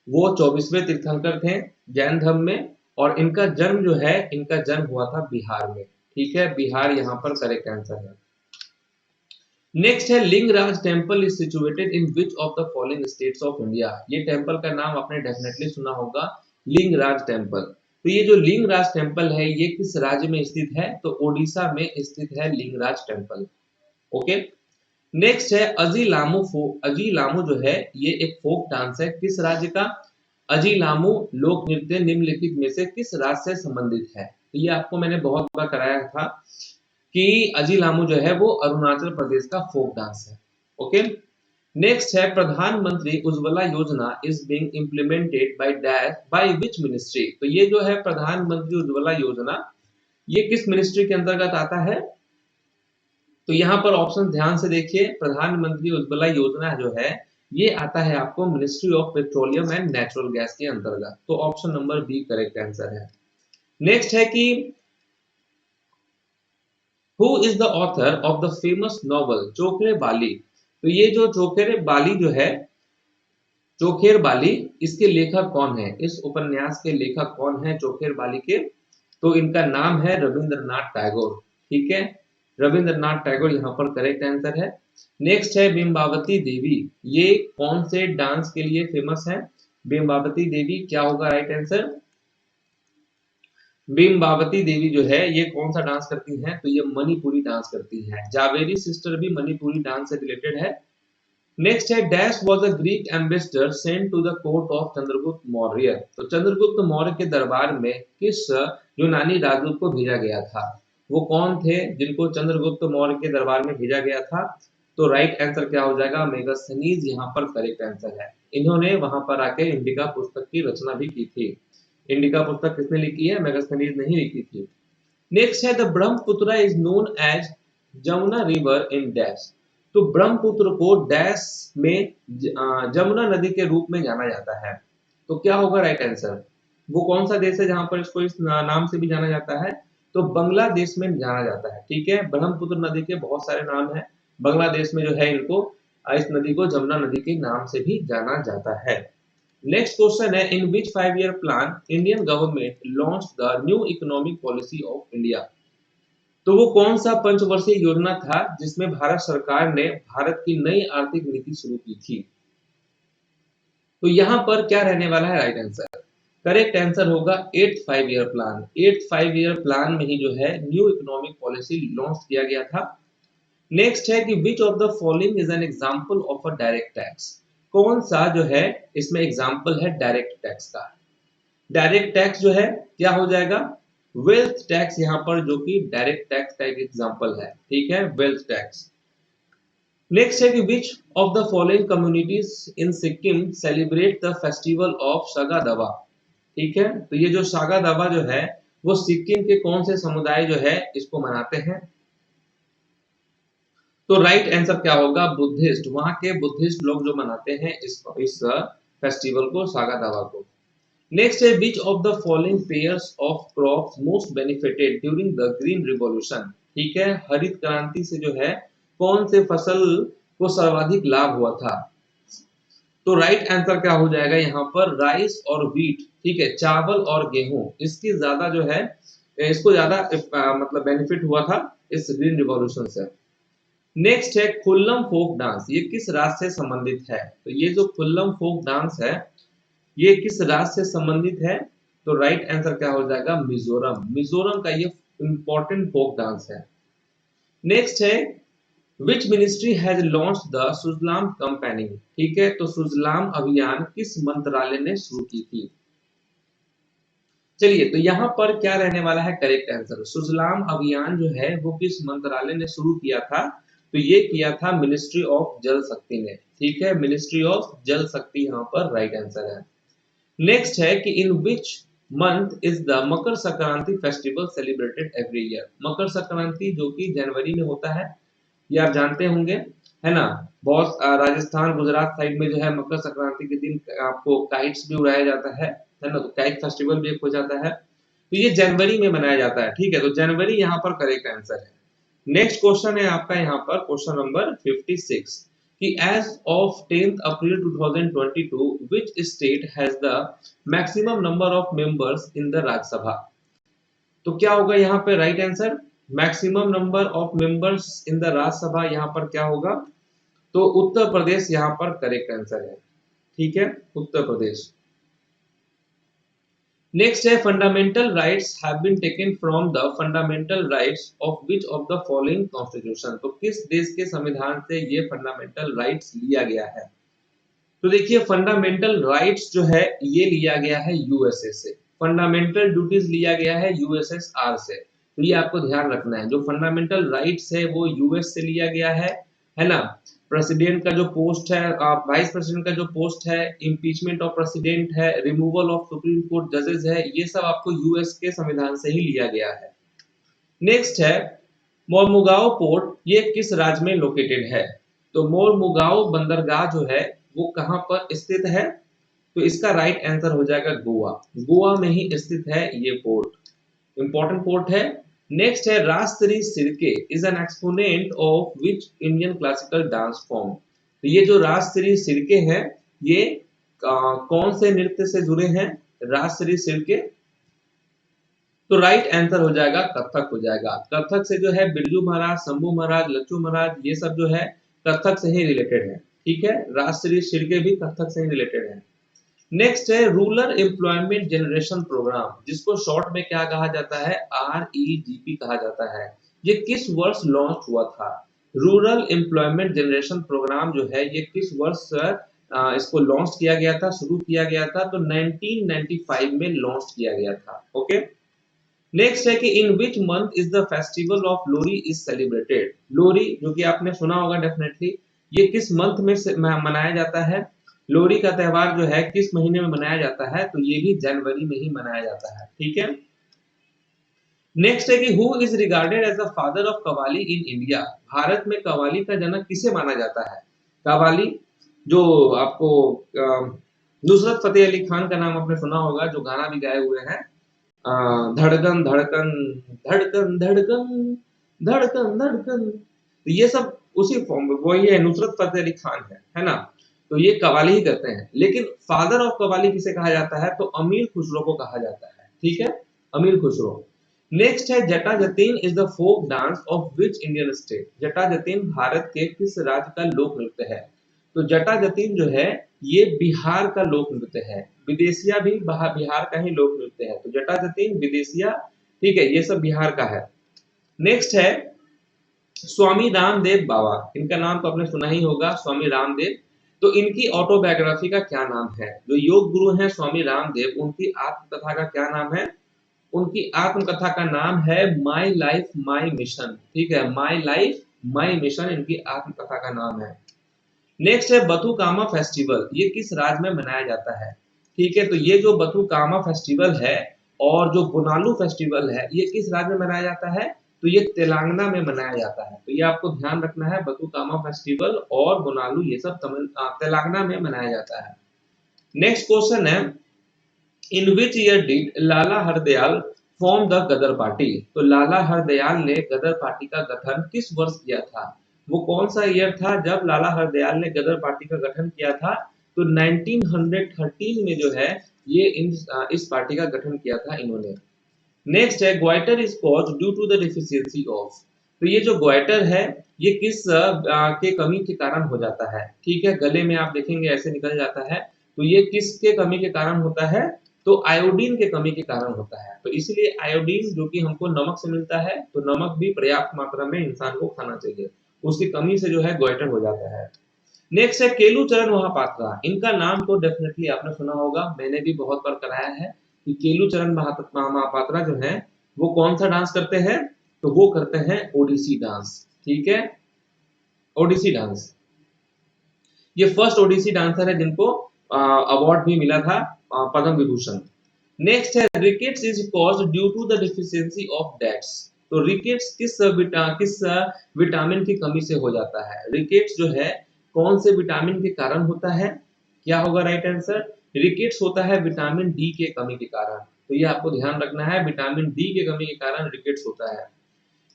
वो 24वें तीर्थंकर थे जैन धर्म में, और इनका जन्म जो है इनका जन्म हुआ था बिहार में। ठीक है, बिहार यहाँ पर करेक्ट आंसर है। नेक्स्ट है Lingaraj temple is situated in which of the following states of India. ये टेम्पल का नाम आपने डेफिनेटली सुना होगा, लिंगराज टेम्पल। तो ये जो लिंगराज टेम्पल है ये किस राज्य में स्थित है? तो ओडिशा में स्थित है लिंगराज टेम्पल। ओके, नेक्स्ट है अजीलामू जो है ये एक फोक डांस है, किस राज्य का? अजीलामू लोक नृत्य निम्नलिखित में से किस राज्य से संबंधित है? तो ये आपको मैंने बहुत बार कराया था कि अजीलामू जो है वो अरुणाचल प्रदेश का फोक डांस है। ओके, नेक्स्ट है प्रधानमंत्री उज्ज्वला योजना is being implemented by which ministry. तो ये जो है प्रधानमंत्री उज्ज्वला योजना ये किस मिनिस्ट्री के अंतर्गत आता है? तो यहाँ पर ऑप्शन ध्यान से देखिए, प्रधानमंत्री उज्ज्वला योजना जो है ये आता है आपको ministry of petroleum and natural gas के अंतर्गत। तो option number B correct answer है। नेक्स्ट है कि who is the author of the famous novel Chokher Bali. तो ये जो चोखेर बाली जो है, चोखेर बाली, इसके लेखक कौन है? इस उपन्यास के लेखक कौन है चोखेर बाली के? तो इनका नाम है रविंद्रनाथ टैगोर। ठीक है, रविंद्रनाथ टैगोर यहाँ पर करेक्ट आंसर है। नेक्स्ट है बिंबावती देवी, ये कौन से डांस के लिए फेमस है? बिंबावती देवी क्या होगा राइट आंसर? बिंबावती देवी जो है ये कौन सा डांस करती हैं? तो ये मणिपुरी डांस करती हैं। जावेरी सिस्टर भी मणिपुरी डांस से रिलेटेड है। नेक्स्ट है dash was a Greek ambassador sent to the court of Chandragupta Maurya. तो चंद्रगुप्त मौर्य के दरबार में किस यूनानी राजदूत को भेजा गया था? वो कौन थे जिनको चंद्रगुप्त मौर्य के दरबार में भेजा गया था? तो राइट आंसर क्या हो जाएगा? मेगास्थनीज यहाँ पर करेक्ट आंसर है। इन्होंने वहां पर आके इंडिका पुस्तक की रचना भी की थी। इंडिका पुस्तक किसने लिखी है? मेगास्थनीज नहीं लिखी थी। नेक्स्ट है the Brahmaputra is known as Jamuna river in dash. तो ब्रह्मपुत्र को डैश में जमुना नदी के रूप में जाना जाता है। तो क्या होगा राइट आंसर? वो कौन सा देश है जहां पर इसको इस नाम से भी जाना जाता है? तो बांग्लादेश में जाना जाता है। ठीक है, ब्रह्मपुत्र नदी के बहुत सारे नाम हैं, बांग्लादेश में जो है इनको इस नदी को जमुना नदी के नाम से भी जाना जाता है। नेक्स्ट क्वेश्चन है in which 5 year plan Indian government launch the new economic policy of India. तो वो कौन सा पंचवर्षीय योजना था जिसमें भारत सरकार ने भारत की नई आर्थिक नीति शुरू की थी? तो यहाँ पर क्या रहने वाला है राइट आंसर? करेक्ट आंसर होगा 8th 5 year plan. 8th 5 year plan में ही जो है न्यू इकोनॉमिक पॉलिसी लॉन्च किया गया था। नेक्स्ट है कि which of the following is an example of a direct tax. कौन सा जो है इसमें एग्जांपल है डायरेक्ट टैक्स का? डायरेक्ट टैक्स जो है क्या हो जाएगा? वेल्थ टैक्स यहाँ पर जो कि डायरेक्ट टैक्स का एक एग्जांपल है। ठीक है, वेल्थ टैक्स। नेक्स्ट है कि which of the following communities in Sikkim celebrate the festival of saga दावा। ठीक है, तो ये जो सागा दावा जो है वो सिक्किम के कौन से समुदाय जो है इसको मनाते हैं? तो राइट आंसर क्या होगा? बुद्धिस्ट। वहां के बुद्धिस्ट लोग जो मनाते हैं इस फेस्टिवल को, सागा दावा को। नेक्स्ट है which of the following pairs of crops most benefited during the green revolution. ठीक है, हरित क्रांति से जो है कौन से फसल को सर्वाधिक लाभ हुआ था? तो राइट आंसर क्या हो जाएगा यहाँ पर, राइस और व्हीट, ठीक है, चावल और गेहूं, इसकी ज्यादा जो है, इसको ज्यादा मतलब बेनिफिट हुआ था इस ग्रीन रिवॉल्यूशन से। नेक्स्ट है खुल्लम फोक डांस, ये किस राज्य से संबंधित है? तो ये जो खुल्लम फोक डांस है, ये किस राज्य से संबंधित है? तो राइट आंसर क्या हो जाएगा, मिजोरम, मिजोरम का ये इंपॉर्टेंट फोक डांस है। नेक्स्ट है which ministry has launch the Sujalam campaigning, ठीक है, तो सुजलाम अभियान किस मंत्रालय ने शुरू की थी? चलिए, तो यहाँ पर क्या रहने वाला है करेक्ट आंसर, सुजलाम अभियान जो है वो किस मंत्रालय ने शुरू किया था? तो ये किया था मिनिस्ट्री ऑफ जल शक्ति ने, ठीक है, मिनिस्ट्री ऑफ जल शक्ति यहाँ पर राइट आंसर है। नेक्स्ट है कि in which month is the Makar Sankranti festival celebrated every year, Makar Sankranti जो कि जनवरी में होता है, ये आप जानते होंगे, है ना। बहुत राजस्थान गुजरात साइड में जो है मकर संक्रांति के दिन आपको काइट्स भी उड़ाया जाता है ना, तो काइट फेस्टिवल भी एक हो जाता है, तो ये जनवरी में मनाया जाता है, ठीक है, तो जनवरी यहाँ पर करेक्ट आंसर है। नेक्स्ट क्वेश्चन है आपका यहाँ पर क्वेश्चन नंबर 56 कि as of 10th April 2022 which state has the maximum number of members in the Rajya Sabha? तो क्या होगा यहाँ पे right answer, maximum number of members in the Rajya Sabha यहाँ पर क्या होगा? तो उत्तर प्रदेश यहाँ पर करेक्ट आंसर है, ठीक है, उत्तर प्रदेश। नेक्स्ट है fundamental rights have been taken from the fundamental rights of which of the following constitution, तो किस देश के संविधान से ये फंडामेंटल राइट्स लिया गया है? तो देखिए फंडामेंटल राइट्स जो है ये लिया गया है यूएसए से, फंडामेंटल ड्यूटीज लिया गया है यूएसएसआर से, तो ये आपको ध्यान रखना है, जो फंडामेंटल राइट्स है वो यूएस से लिया गया है ना। प्रेसिडेंट का जो पोस्ट है, वाइस प्रेसिडेंट का जो पोस्ट है, इम्पीचमेंट ऑफ प्रेसिडेंट है, रिमूवल ऑफ सुप्रीम कोर्ट जजेस है, ये सब आपको यूएस के संविधान से ही लिया गया है। नेक्स्ट है मोरमुगाओ पोर्ट, ये किस राज्य में लोकेटेड है? तो मोरमुगाओ बंदरगाह जो है वो कहां पर स्थित है? तो इसका राइट आंसर हो जाएगा गोवा, गोवा में ही स्थित है ये पोर्ट, इंपॉर्टेंट पोर्ट है। नेक्स्ट है राजश्री सिरके is an exponent of which Indian classical dance form, तो ये जो राजश्री सिरके हैं ये कौन से नृत्य से जुड़े हैं? राजश्री सिरके, तो राइट आंसर हो जाएगा कथक हो जाएगा, कथक से जो है बिरजू महाराज, शंभू महाराज, लच्चू महाराज, ये सब जो है कथक से ही रिलेटेड है, ठीक है, राजश्री सिरके भी कथक से ही रिलेटेड है। नेक्स्ट है रूरल एम्प्लॉयमेंट जनरेशन प्रोग्राम, जिसको शॉर्ट में क्या कहा जाता है, REGP कहा जाता है, ये किस वर्ष लॉन्च हुआ था? रूरल एम्प्लॉयमेंट जनरेशन प्रोग्राम जो है ये किस वर्ष इसको लॉन्च किया गया था, शुरू किया गया था? तो 1995 में लॉन्च किया गया था, ओके। नेक्स्ट है कि in which month is the festival of Lohri is celebrated, Lohri जो कि आपने सुना होगा डेफिनेटली, ये किस मंथ में मनाया जाता है? लोहरी का त्योहार जो है किस महीने में मनाया जाता है? तो ये भी जनवरी में ही मनाया जाता है, ठीक है। नेक्स्ट है कि who is regarded as the father of qawwali in India, Bharat में कव्वाली का जनक किसे माना जाता है? कव्वाली जो आपको नुसरत फतेह अली खान का नाम आपने सुना होगा, जो गाना भी गाए हुए हैं, धड़कन धड़कन धड़कन धड़कन धड़कन धड़कन, तो ये सब उसी फॉर्म वही है, नुसरत फतेह अली खान है ना, तो ये कव्वाली ही करते हैं। लेकिन फादर ऑफ कव्वाली किसे कहा जाता है? तो अमीर खुसरो को कहा जाता है, ठीक है, अमीर खुसरो। नेक्स्ट है Jata Jatin is the folk dance of which Indian state, Jata Jatin Bharat के किस राज्य का लोक नृत्य है? तो जटा जतीन जो है ये बिहार का लोक नृत्य है, विदेशिया भी बिहार का ही लोक नृत्य है, तो जटा जतीन, विदेशिया, ठीक है, ये सब बिहार का है। नेक्स्ट है स्वामी रामदेव बाबा, इनका नाम तो आपने सुना ही होगा, स्वामी रामदेव, तो इनकी ऑटोबायोग्राफी का क्या नाम है? जो योग गुरु हैं स्वामी रामदेव, उनकी आत्मकथा का क्या नाम है? उनकी आत्मकथा का नाम है माई लाइफ माई मिशन, ठीक है, माई लाइफ माई मिशन इनकी आत्मकथा का नाम है। नेक्स्ट है बथुकामा फेस्टिवल, ये किस राज्य में मनाया जाता है? ठीक है, तो ये जो बथुकामा फेस्टिवल है और जो बोनालू फेस्टिवल है ये किस राज्य में मनाया जाता है? तो ये तेलंगाना में मनाया जाता है, तो ये आपको ध्यान रखना है, बथुकामा फेस्टिवल और बोनालू ये सब तेलंगाना में मनाया जाता है। नेक्स्ट क्वेश्चन है in which year did Lala Hardayal form the Ghadar party, तो लाला हरदयाल ने गदर पार्टी का गठन किस वर्ष किया था? वो कौन सा ईयर था जब लाला हरदयाल ने गदर पार्टी का गठन किया था? तो 1913 में जो है ये इस पार्टी का गठन किया था इन्होंने। नेक्स्ट है goitre is caused due to the deficiency of. तो ये जो ग्वाइटर है ये किस के कमी के कारण हो जाता है, ठीक है, गले में आप देखेंगे ऐसे निकल जाता है, तो ये किसके कमी के कारण होता है, तो आयोडीन के कमी के कारण होता है। तो इसलिए आयोडीन जो कि हमको नमक से मिलता है, तो नमक भी पर्याप्त मात्रा में इंसान को खाना चाहिए, उसकी कमी से जो है ग्वाइटर हो जाता है। नेक्स्ट है केलुचरण महापात्रा। इनका नाम तो डेफिनेटली आपने सुना होगा, मैंने भी बहुत बार कराया है कि केलुचरण महापात्रा जो है वो कौन सा डांस करते हैं, तो वो करते हैं ओडिसी डांस, ठीक है, ओडिसी डांस। ये फर्स्ट ओडिसी डांसर है जिनको अवार्ड भी मिला था पद्म विभूषण। नेक्स्ट है rickets is caused due to the deficiency of dates. तो रिकेट्स किस विटामिन की कमी से हो जाता है, रिकेट्स जो है कौन से विटामिन के कारण होता है, क्या होगा राइट आंसर, रिकेट्स होता है विटामिन डी के कमी के कारण। तो ये आपको ध्यान रखना है, विटामिन डी के कमी के कारण रिकेट्स होता है।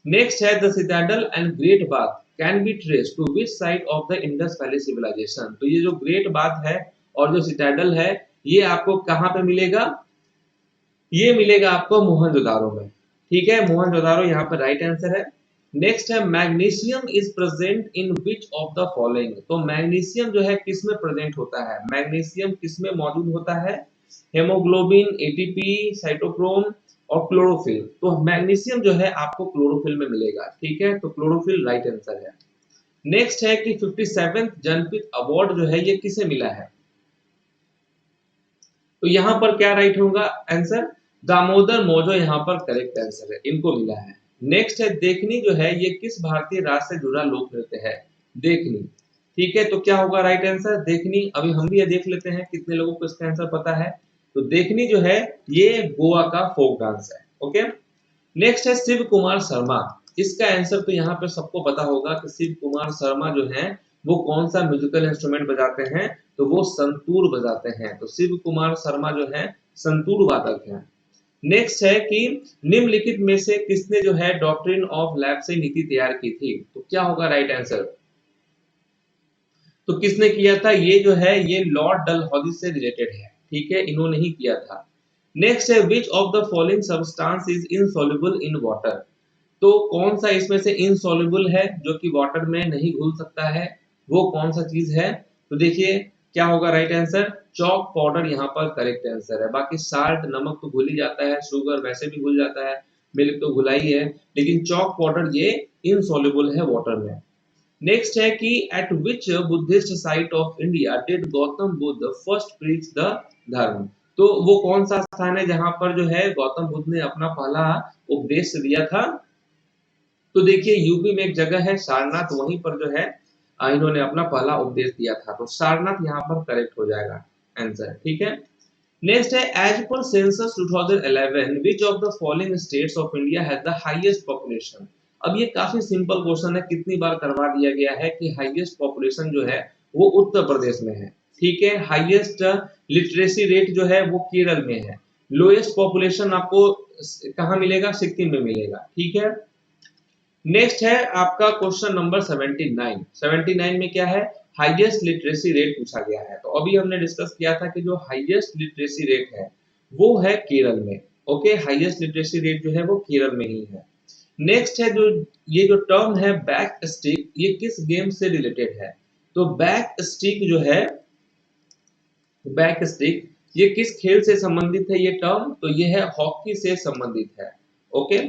नेक्स्ट है the citadel and great bath can be trace to which side of the Indus valley civilisation. तो ये जो ग्रेट बाथ है और जो सिटाडल है ये आपको कहाँ पे मिलेगा, ये मिलेगा आपको मोहनजोदारो में, ठीक है, मोहनजोदारो यहाँ पर राइट आंसर है। नेक्स्ट है magnesium is present in which of the following. तो मैग्नीशियम जो है किस में प्रेजेंट होता है, मैग्नीशियम किस में मौजूद होता है, हेमोग्लोबिन, एटीपी, साइटोक्रोम और क्लोरोफिल। तो मैग्नीशियम जो है आपको क्लोरोफिल में मिलेगा, ठीक है, तो क्लोरोफिल राइट आंसर है। नेक्स्ट है कि 57th जनपद अवार्ड जो है ये किसे मिला है, तो यहां पर क्या राइट होगा आंसर, दामोदर मौजो यहां पर करेक्ट आंसर है, इनको मिला है। नेक्स्ट है देखनी जो है ये किस भारतीय राज्य से जुड़ा लोक नृत्य है, देखनी, ठीक है, तो क्या होगा राइट आंसर देखनी। अभी हम भी ये देख लेते हैं कितने लोगों को इसका आंसर पता है। तो देखनी जो है ये गोवा का फोक डांस है, ओके। नेक्स्ट है शिव कुमार शर्मा। इसका आंसर तो यहाँ पे सबको पता होगा कि शिव कुमार शर्मा जो है वो कौन सा म्यूजिकल इंस्ट्रूमेंट बजाते हैं, तो वो संतूर बजाते हैं। तो शिव कुमार शर्मा जो है संतूर वादक हैं। नेक्स्ट है कि निम्नलिखित में से किसने जो है डॉक्ट्रिन ऑफ लैप्से नीति तैयार की थी, तो क्या होगा राइट आंसर, तो किसने किया था, ये जो है ये लॉर्ड डलहौजी से रिलेटेड है, ठीक है, इन्होंने ही किया था। नेक्स्ट है which of the following substance is insoluble in water. तो कौन सा इसमें से इनसॉल्युबल है जो कि वाटर में नहीं घुल सकता है, वो कौन सा चीज है, तो देखिए क्या होगा राइट आंसर, चॉक पाउडर यहाँ पर करेक्ट आंसर है। बाकी साल्ट नमक तो घुल ही जाता है, शुगर वैसे भी घुल जाता है, मिल्क तो घुला ही है, लेकिन चॉक पाउडर ये इनसॉल्युबल है वाटर में। नेक्स्ट है कि eight which Buddhist site of India did Gautam Buddha first preach the धर्म। तो वो कौन सा स्थान है जहां पर जो है गौतम बुद्ध ने अपना पहला उपदेश दिया था, तो देखिए यूपी में एक जगह है सारनाथ, वहीं पर जो है इन्होंने अपना पहला उपदेश दिया था, तो सारनाथ यहाँ पर करेक्ट हो जाएगा आंसर, ठीक है। नेक्स्ट है as per census 2011 which of the following states of India has the highest population. अब ये काफी सिंपल क्वेश्चन है, कितनी बार करवा दिया गया है कि हाईएस्ट पॉपुलेशन जो है वो उत्तर प्रदेश में है, ठीक है, हाईएस्ट लिटरेसी रेट जो है वो केरल में है, लोएस्ट पॉपुलेशन आपको कहाँ मिलेगा, सिक्किम में मिलेगा, ठीक है। नेक्स्ट है आपका क्वेश्चन नंबर 79। 79 में क्या है, हाईएस्ट लिटरेसी रेट पूछा गया है। तो अभी हमने डिस्कस किया था कि जो हाईएस्ट लिटरेसी रेट है वो है केरल में, ओके, हाईएस्ट लिटरेसी रेट जो है वो केरल में ही है। नेक्स्ट है जो ये जो टर्म है बैक स्टिक, ये किस गेम से रिलेटेड है, तो बैक स्टिक जो है, बैक स्टिक ये किस खेल से संबंधित है ये टर्म, तो ये है हॉकी से संबंधित है, ओके।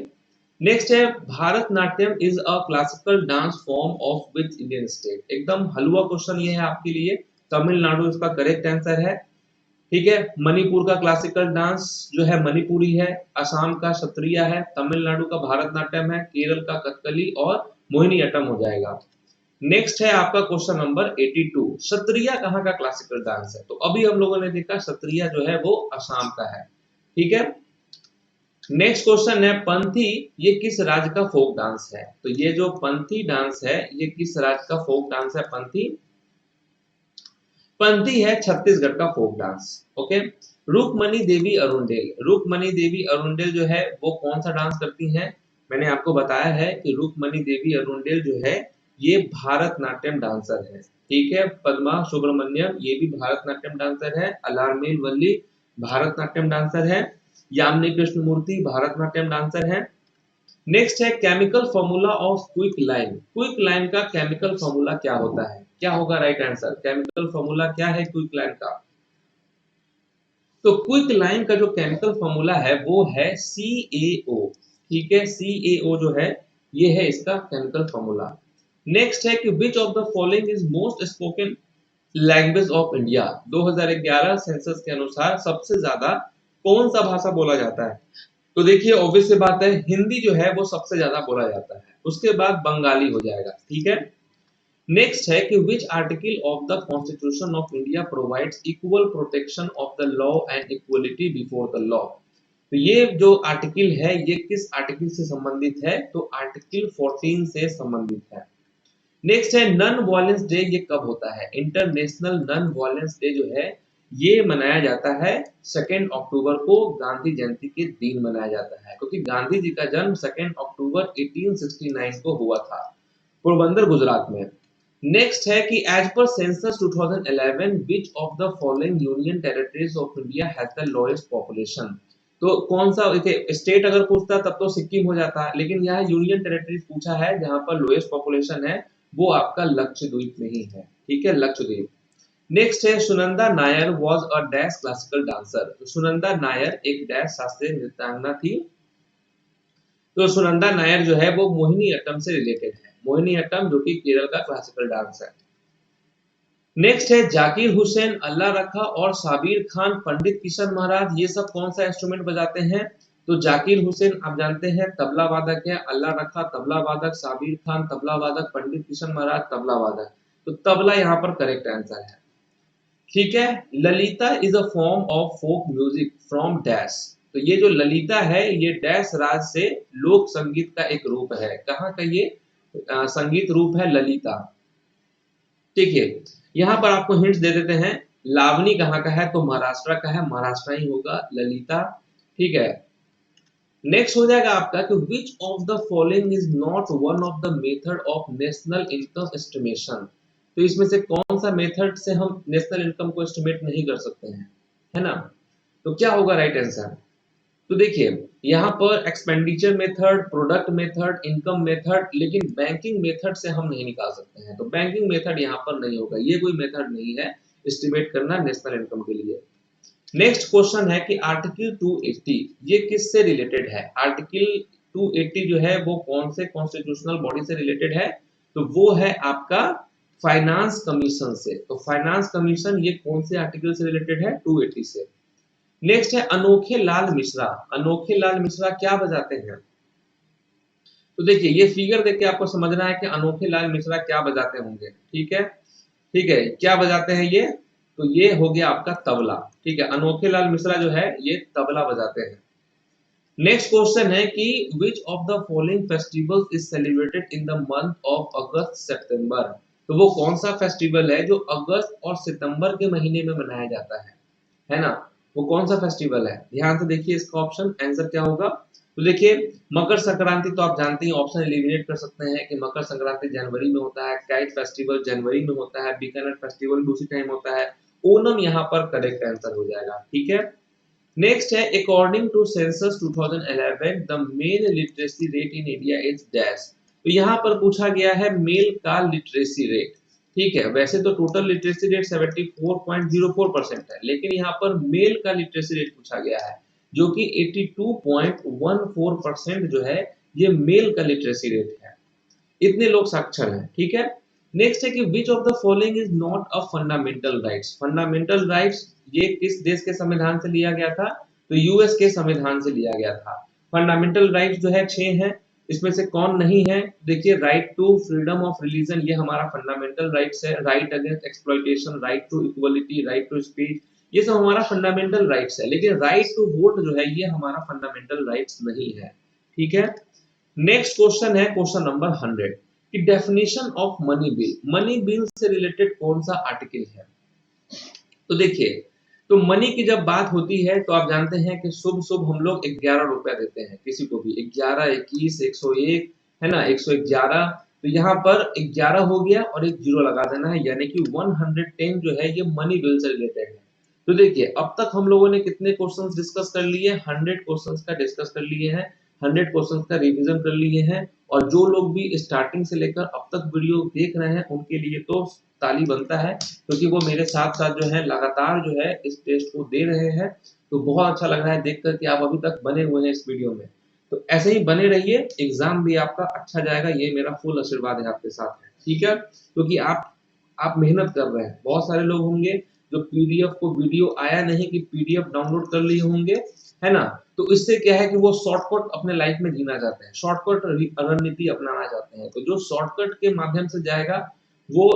नेक्स्ट है Bharatanatyam is a classical dance form of which Indian state. एकदम हलवा क्वेश्चन ये है आपके लिए, तमिलनाडु इसका करेक्ट आंसर है, ठीक है। मणिपुर का क्लासिकल डांस जो है मणिपुरी है, असम का क्षत्रिय है, तमिलनाडु का भारतनाट्यम है, केरल का कथकली और मोहिनीअट्टम हो जाएगा। नेक्स्ट है आपका क्वेश्चन नंबर 82, क्षत्रिय कहाँ का क्लासिकल डांस है, तो अभी हम लोगों ने देखा क्षत्रिय जो है वो असम का है, ठीक है। नेक्स्ट क्वेश्चन है पंथी ये किस राज्य का फोक डांस है, तो ये जो पंथी डांस है ये किस राज्य का फोक डांस है, पंथी, पंथी है छत्तीसगढ़ का फोक डांस, ओके। रुक्मणी देवी अरुणडेल, रुक्मणी देवी अरुणडेल जो है वो कौन सा डांस करती हैं, मैंने आपको बताया है कि रुक्मणी देवी अरुणडेल जो है ये भारतनाट्यम डांसर है। ठीक है, पद्मा सुब्रमण्यम ये भी भारतनाट्यम डांसर है। अलारमेल वल्ली भारतनाट्यम डांसर है। यामिनी कृष्णमूर्ति भारतनाट्यम डांसर है। नेक्स्ट है chemical formula of quick lime. Quick lime का केमिकल फॉर्मूला क्या होता है? क्या होगा राइट आंसर? केमिकल फॉर्मूला क्या है क्विक लाइम का? तो क्विक लाइम का जो केमिकल फॉर्मूला है वो है CaO। ठीक है, CaO जो है ये है इसका केमिकल फॉर्मूला। नेक्स्ट है कि which of the following is most spoken language of India. 2011 census के अनुसार सबसे ज्यादा कौन सा भाषा बोला जाता है? तो देखिए ऑब्वियस सी बात है, हिंदी जो है वो सबसे ज्यादा बोला जाता है, उसके बाद बंगाली हो जाएगा। ठीक है, नेक्स्ट है कि which article of the constitution of India provides equal protection of the law and equality before the law. तो ये जो आर्टिकल है ये किस आर्टिकल से संबंधित है? तो आर्टिकल 14 से संबंधित है। नेक्स्ट है नन वायलेंस डे, ये कब होता है? इंटरनेशनल नन वायलेंस डे जो है ये मनाया जाता है 2 अक्टूबर को, गांधी जयंती के दिन मनाया जाता है, क्योंकि गांधी जी का जन्म 2 अक्टूबर 1869 को हुआ था पोरबंदर गुजरात में। नेक्स्ट है कि as per census 2011 which of the following union territories of India has the lowest population. तो कौन सा स्टेट अगर पूछता तब तो सिक्किम हो जाता, लेकिन यहाँ यूनियन टेरिटरीज पूछा है जहां पर लोएस्ट पॉपुलेशन है वो आपका लक्षद्वीप में ही है। ठीक है, लक्षद्वीप। नेक्स्ट है Sunanda Nair was a dash classical dancer. तो सुनंदा नायर एक डैश शास्त्रीय नृत्यांगना थी। तो सुनंदा नायर जो है वो मोहिनी अट्टम से रिलेटेड है। मोहिनी अट्टम जो कि केरल का क्लासिकल डांस है। नेक्स्ट है जाकिर हुसैन, अल्लाह रखा और साबिर खान, पंडित किशन महाराज ये सब कौन सा इंस्ट्रूमेंट बजाते हैं? तो जाकिर हुसैन आप जानते हैं तबला वादक है, अल्लाह रखा तबला वादक, साबिर खान तबला वादक, पंडित किशन महाराज तबला वादक। तो तबला यहाँ पर करेक्ट आंसर है। ठीक है, Lalita is a form of folk music from dash. तो ये जो ललिता है ये डैश राज से लोक संगीत का एक रूप है। कहाँ का ये संगीत रूप है? ललिता। ठीक है, यहाँ पर आपको हिंट्स दे देते हैं। लावनी कहाँ का है? तो महाराष्ट्र का है, महाराष्ट्र ही होगा ललिता। ठीक है, नेक्स्ट हो जाएगा आपका कि which of the following is not one of the method of national income estimation. तो इसमें से कौन सा मेथड से हम नेशनल इनकम को एस्टिमेट नहीं कर सकते हैं, है ना? तो क्या होगा राइट आंसर? तो देखिए यहाँ पर expenditure method, product method, income method, लेकिन बैंकिंग मेथड से हम नहीं निकाल सकते हैं। तो बैंकिंग मेथड यहाँ पर नहीं होगा, ये कोई मेथड नहीं है एस्टिमेट करना नेशनल इनकम के लिए। नेक्स्ट क्वेश्चन है कि आर्टिकल 280 ये किससे रिलेटेड है? आर्टिकल 280 जो है वो कौन से कॉन्स्टिट्यूशनल बॉडी से रिलेटेड है? तो वो है आपका फाइनेंस कमीशन से। तो फाइनेंस कमीशन ये कौन से आर्टिकल से रिलेटेड है? 280 से। नेक्स्ट है अनोखे लाल मिश्रा। अनोखे लाल मिश्रा क्या बजाते हैं? तो देखिए ये फिगर देख के आपको समझना है कि अनोखे लाल मिश्रा क्या बजाते होंगे। ठीक है, ठीक है, क्या बजाते हैं ये? तो ये हो गया आपका तबला। ठीक है, अनोखे लाल मिश्रा जो है ये तबला बजाते हैं। नेक्स्ट क्वेश्चन है कि which of the following festivals is celebrated in the month of August September. तो वो कौन सा फेस्टिवल है जो अगस्त और सितंबर के महीने में मनाया जाता है ना? वो कौन सा फेस्टिवल है? ध्यान से देखिए इसका ऑप्शन आंसर क्या होगा। तो देखिए मकर संक्रांति तो आप जानते हैं, ऑप्शन एलिमिनेट कर सकते हैं कि मकर संक्रांति जनवरी में होता है, काइट फेस्टिवल जनवरी में होता है, बीकानेर फेस्टिवल भी उसी टाइम होता है, ओनम यहाँ पर करेक्ट आंसर हो जाएगा। ठीक है, नेक्स्ट है according to census 2011 the male literacy rate in India is dash. तो यहाँ पर पूछा गया है मेल का लिटरेसी रेट। ठीक है, वैसे तो टोटल लिटरेसी रेट 74.04% है, लेकिन यहाँ पर मेल का लिटरेसी रेट पूछा गया है जो कि 82.14% जो है ये मेल का लिटरेसी रेट है। इतने लोग साक्षर हैं। ठीक है, नेक्स्ट है कि which of the following is not a fundamental rights. Fundamental rights ये किस देश के संविधान से लिया गया था? तो यूएस के संविधान से लिया गया था। फंडामेंटल राइट्स जो है 6 हैं, इसमें से कौन नहीं है? देखिए right to freedom of religion ये हमारा फंडामेंटल राइट्स है, right against exploitation, right to equality, right to speech, ये सब हमारा फंडामेंटल राइट्स है। लेकिन राइट टू वोट जो है ये हमारा फंडामेंटल राइट्स नहीं है। ठीक है, नेक्स्ट क्वेश्चन है क्वेश्चन नंबर 100 कि definition of money bill. Money bill से रिलेटेड कौन सा आर्टिकल है? तो देखिए तो मनी की जब बात होती है तो आप जानते हैं कि शुभ शुभ हम लोग 11 रुपया देते हैं किसी को भी, 11, 21, 101 है ना, 111 तो यहाँ पर 11 हो गया और एक जीरो लगा देना है, यानी कि 110 जो है ये मनी बिल से रिलेटेड है। तो देखिए अब तक हम लोगों ने कितने क्वेश्चंस डिस्कस कर लिए, 100 क्वेश्चंस का डिस्कस कर लिए हैं, 100 क्वेश्चंस का रिवीजन कर लिए हैं। और जो लोग भी स्टार्टिंग से लेकर अब तक वीडियो देख रहे हैं उनके लिए तो ताली बनता है, क्योंकि वो मेरे साथ साथ जो है लगातार जो है इस टेस्ट को दे रहे हैं। तो बहुत अच्छा लग रहा है देखकर कि आप अभी तक बने हुए हैं इस वीडियो में। तो ऐसे ही बने रहिए, एग्जाम भी आपका अच्छा जाएगा, ये मेरा फुल आशीर्वाद है आपके साथ है, ठीक है। क्योंकि आप मेहनत कर रहे हैं। बहुत सारे लोग होंगे जो पीडीएफ को वीडियो आया नहीं कि पीडीएफ डाउनलोड कर लिए होंगे, है ना। तो इससे क्या है कि वो शॉर्टकट अपने लाइफ में जीना चाहते हैं, शॉर्टकट रणनीति अपनाना चाहते हैं। तो जो शॉर्टकट के माध्यम से जाएगा वो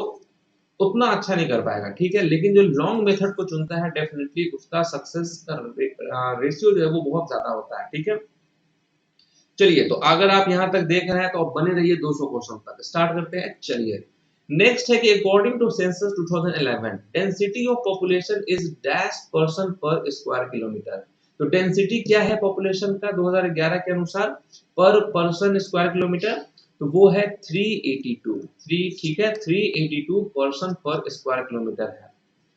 उतना अच्छा नहीं कर पाएगा, ठीक है। लेकिन जो लॉन्ग मेथड को चुनता है डेफिनेटली उसका सक्सेस का रेशियो जो है वो बहुत ज्यादा होता है, ठीक है। चलिए, तो अगर आप यहां तक देख रहे हैं तो आप बने रहिए 200 क्वेश्चन तक। स्टार्ट करते हैं। चलिए, नेक्स्ट है कि according to census 2011 density of population is dash person per square kilometre. तो डेंसिटी क्या है पॉपुलेशन का 2011 के अनुसार पर पर्सन स्क्वायर किलोमीटर? तो वो है 382, 3, ठीक है, 382 पर्सन पर स्क्वायर किलोमीटर है,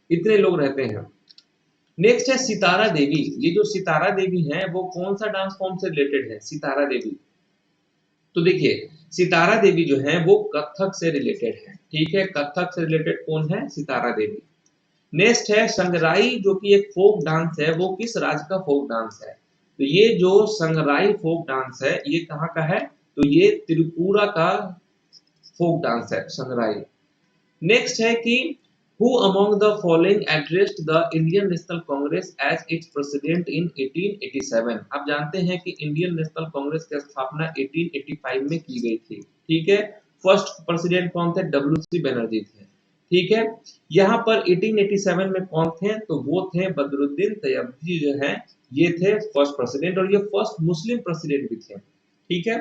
इतने लोग रहते हैं। नेक्स्ट है सितारा देवी। ये जो सितारा देवी है वो कौन सा डांस फॉर्म से रिलेटेड है? सितारा देवी, तो देखिए सितारा देवी जो है वो कथक से रिलेटेड है, ठीक है। कथक से रिलेटेड कौन है? सितारा देवी। नेक्स्ट है संगराई, जो कि एक फोक डांस है, वो किस राज्य का फोक डांस है? तो ये जो संगराई फोक डांस है ये कहाँ का है? तो ये त्रिपुरा का फोक डांस है संगराई। नेक्स्ट है कि who among the following addressed the Indian National Congress as its president in 1887? आप जानते हैं कि इंडियन नेशनल कांग्रेस की स्थापना 1885 में की गई थी, ठीक है। फर्स्ट प्रेसिडेंट कौन थे? डब्ल्यू.सी. बनर्जी थे, ठीक है। यहाँ पर 1887 में कौन थे? तो वो थे बदरुद्दीन तैयबजी जो है, ये थे फर्स्ट प्रेसिडेंट, और ये फर्स्ट मुस्लिम प्रेसिडेंट भी थे, ठीक है।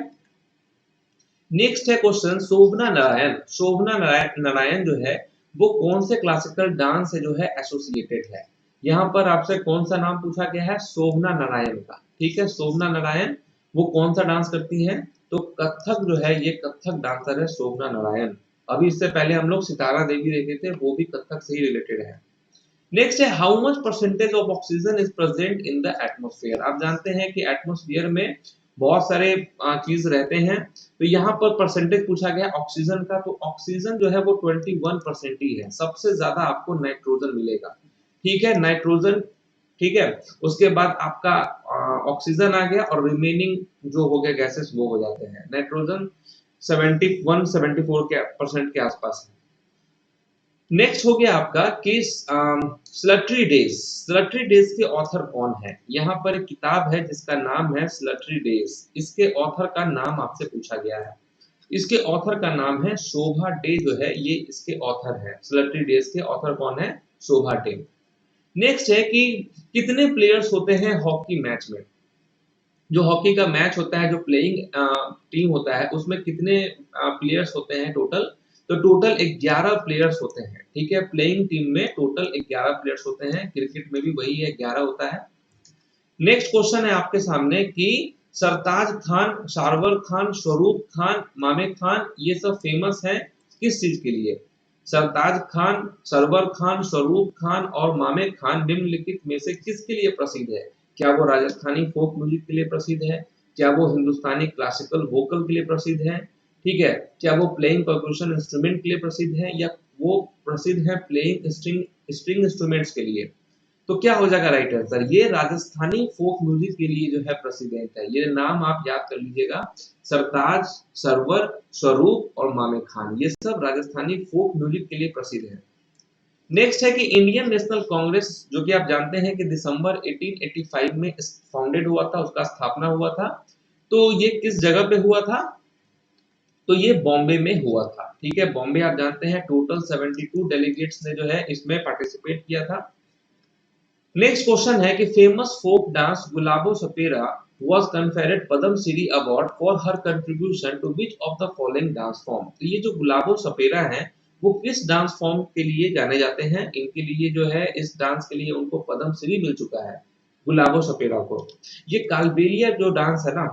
नेक्स्ट है क्वेश्चन शोभना नारायण। शोभना नारायण जो है वो कौन से क्लासिकल डांस से जो है एसोसिएटेड है? यहाँ पर आपसे कौन सा नाम पूछा गया है? शोभना नारायण का, ठीक है। शोभना नारायण वो कौन सा डांस करती हैं? तो कथक जो है, ये कथक डांसर है शोभना नारायण। अभी इससे पहले हम लोग सितारा देवी देखे थे, वो भी कथक से ही रिलेटेड है। नेक्स्ट है how much percentage of oxygen is present in the atmosphere. आप जानते हैं कि एटमॉस्फेयर में बहुत सारे चीज रहते हैं। तो यहाँ पर परसेंटेज पूछा गया ऑक्सीजन का, तो ऑक्सीजन जो है वो 21% ही है। सबसे ज्यादा आपको नाइट्रोजन मिलेगा, ठीक है, नाइट्रोजन, ठीक है। उसके बाद आपका ऑक्सीजन आ गया और रिमेनिंग जो हो गया गैसेस वो हो जाते हैं। नाइट्रोजन 71-74 के परसेंट के आसपास है। नेक्स्ट हो गया आपका कि स्लटरी डेज। स्लटरी डेज के ऑथर कौन है? यहाँ पर एक किताब है जिसका नाम है स्लटरी डेज। इसके ऑथर का नाम आपसे पूछा गया है। इसके ऑथर का नाम है शोभा डे जो है, ये इसके ऑथर है। स्लटरी डेज के ऑथर कौन है? शोभा डे। नेक्स्ट है कि कितने प्लेयर्स होते हैं हॉकी मैच में? जो हॉकी का मैच होता है, जो प्लेइंग टीम होता है, उसमें कितने प्लेयर्स होते हैं टोटल? तो टोटल 11 प्लेयर्स होते हैं, ठीक है। प्लेइंग टीम में टोटल 11 प्लेयर्स होते हैं। क्रिकेट में भी वही है, 11 होता है। नेक्स्ट क्वेश्चन है आपके सामने कि सरताज खान, शारवर खान, स्वरूप खान, मामे खान, ये सब फेमस है किस चीज के लिए? सरताज खान, सरवर खान, स्वरूप खान और मामे खान निम्नलिखित में से किसके लिए प्रसिद्ध है? क्या वो राजस्थानी फोक म्यूजिक के लिए प्रसिद्ध है? क्या वो हिंदुस्तानी क्लासिकल वोकल के लिए प्रसिद्ध है? ठीक है। क्या वो प्लेइंग परक्यूशन इंस्ट्रूमेंट के लिए प्रसिद्ध है, या वो प्रसिद्ध है प्लेइंग स्ट्रिंग इंस्ट्रूमेंट्स के लिए? तो क्या हो जाएगा राइट आंसर? ये राजस्थानी फोक म्यूजिक के लिए जो है प्रसिद्ध है। ये नाम आप याद कर लीजिएगा, सरताज, सरवर, स्वरूप और मामे खान, ये सब राजस्थानी फोक म्यूजिक के लिए प्रसिद्ध है। नेक्स्ट है कि इंडियन नेशनल कांग्रेस, जो कि आप जानते हैं कि दिसंबर 1885 में फाउंडेड हुआ था, उसका स्थापना हुआ था। तो ये किस जगह पे हुआ था? तो ये बॉम्बे में हुआ था, ठीक है। बॉम्बे आप जानते हैं टोटल 72 डेलीगेट्स ने जो है इसमें पार्टिसिपेट किया था। नेक्स्ट क्वेश्चन है कि famous folk dance Gulabo Sapera was conferred Padma Shri award for her contribution to which of the following dance form. तो ये जो गुलाबो सपेरा है वो किस डांस फॉर्म के लिए जाने जाते हैं? इनके लिए जो है इस डांस के लिए उनको पद्म श्री मिल चुका है, गुलाबो सपेरा को। ये कालबेलिया जो डांस है ना,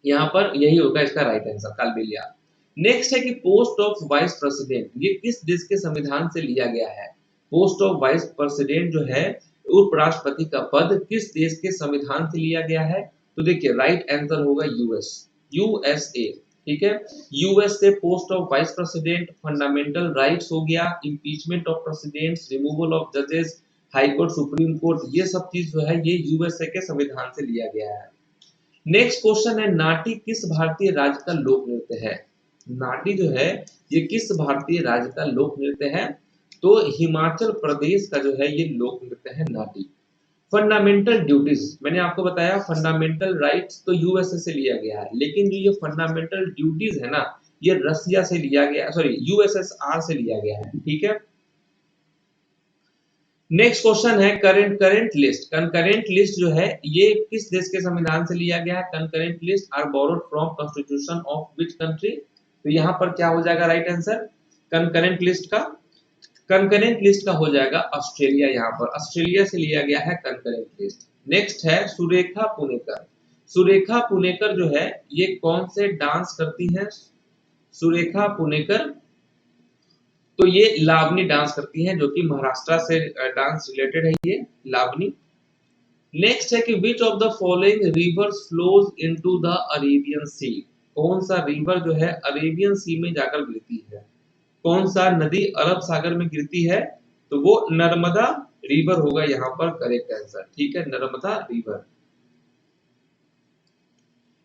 यहाँ पर यही होगा इसका राइट आंसर, कालबेलिया। नेक्स्ट है कि पोस्ट ऑफ वाइस प्रेसिडेंट ये किस देश के संविधान से लिया गया है? पोस्ट ऑफ वाइस प्रेसिडेंट जो है उपराष्ट्रपति का पद किस देश के संविधान से लिया गया है? तो देखिए राइट आंसर होगा यूएस, यूएसए। ठीक है, यूएस से post of vice president, fundamental rights हो गया, impeachment of presidents, removal of जजेस, हाई कोर्ट, सुप्रीम कोर्ट, ये सब चीज जो है ये यूएसए के संविधान से लिया गया है। नेक्स्ट क्वेश्चन है नाटी किस भारतीय राज्य का लोक नृत्य है? नाटी जो है ये किस भारतीय राज्य का लोक नृत्य है? तो हिमाचल प्रदेश का जो है ये लोक नृत्य है नाटी। फंडामेंटल ड्यूटीज मैंने आपको बताया, फंडामेंटल राइट्स तो यूएसए से लिया गया है, लेकिन जो ये फंडामेंटल ड्यूटीज है ना ये रसिया से लिया गया, सॉरी यूएसएसआर से लिया गया है। ठीक है, नेक्स्ट क्वेश्चन है करंट लिस्ट। कंकरेंट लिस्ट जो है ये किस देश के संविधान से लिया गया है? Concurrent list are borrowed from constitution of which country? तो यहाँ पर क्या हो जाएगा राइट आंसर कंकरेंट लिस्ट का? कंकरेंट लिस्ट का हो जाएगा ऑस्ट्रेलिया, यहाँ पर ऑस्ट्रेलिया से लिया गया है कंकरेंट लिस्ट। नेक्स्ट है सुरेखा पुनेकर। सुरेखा पुनेकर जो है ये कौन से डांस करती हैं? सुरेखा पुनेकर तो ये लावनी डांस करती हैं, जो कि महाराष्ट्र से डांस रिलेटेड है ये लावनी। नेक्स्ट है कि which of the following rivers flows into the Arabian sea? कौन सा रिवर जो है अरेबियन सी में जाकर गिरती है? कौन सा नदी अरब सागर में गिरती है? तो वो नर्मदा रिवर होगा यहाँ पर करेक्ट आंसर। ठीक है, नर्मदा रिवर।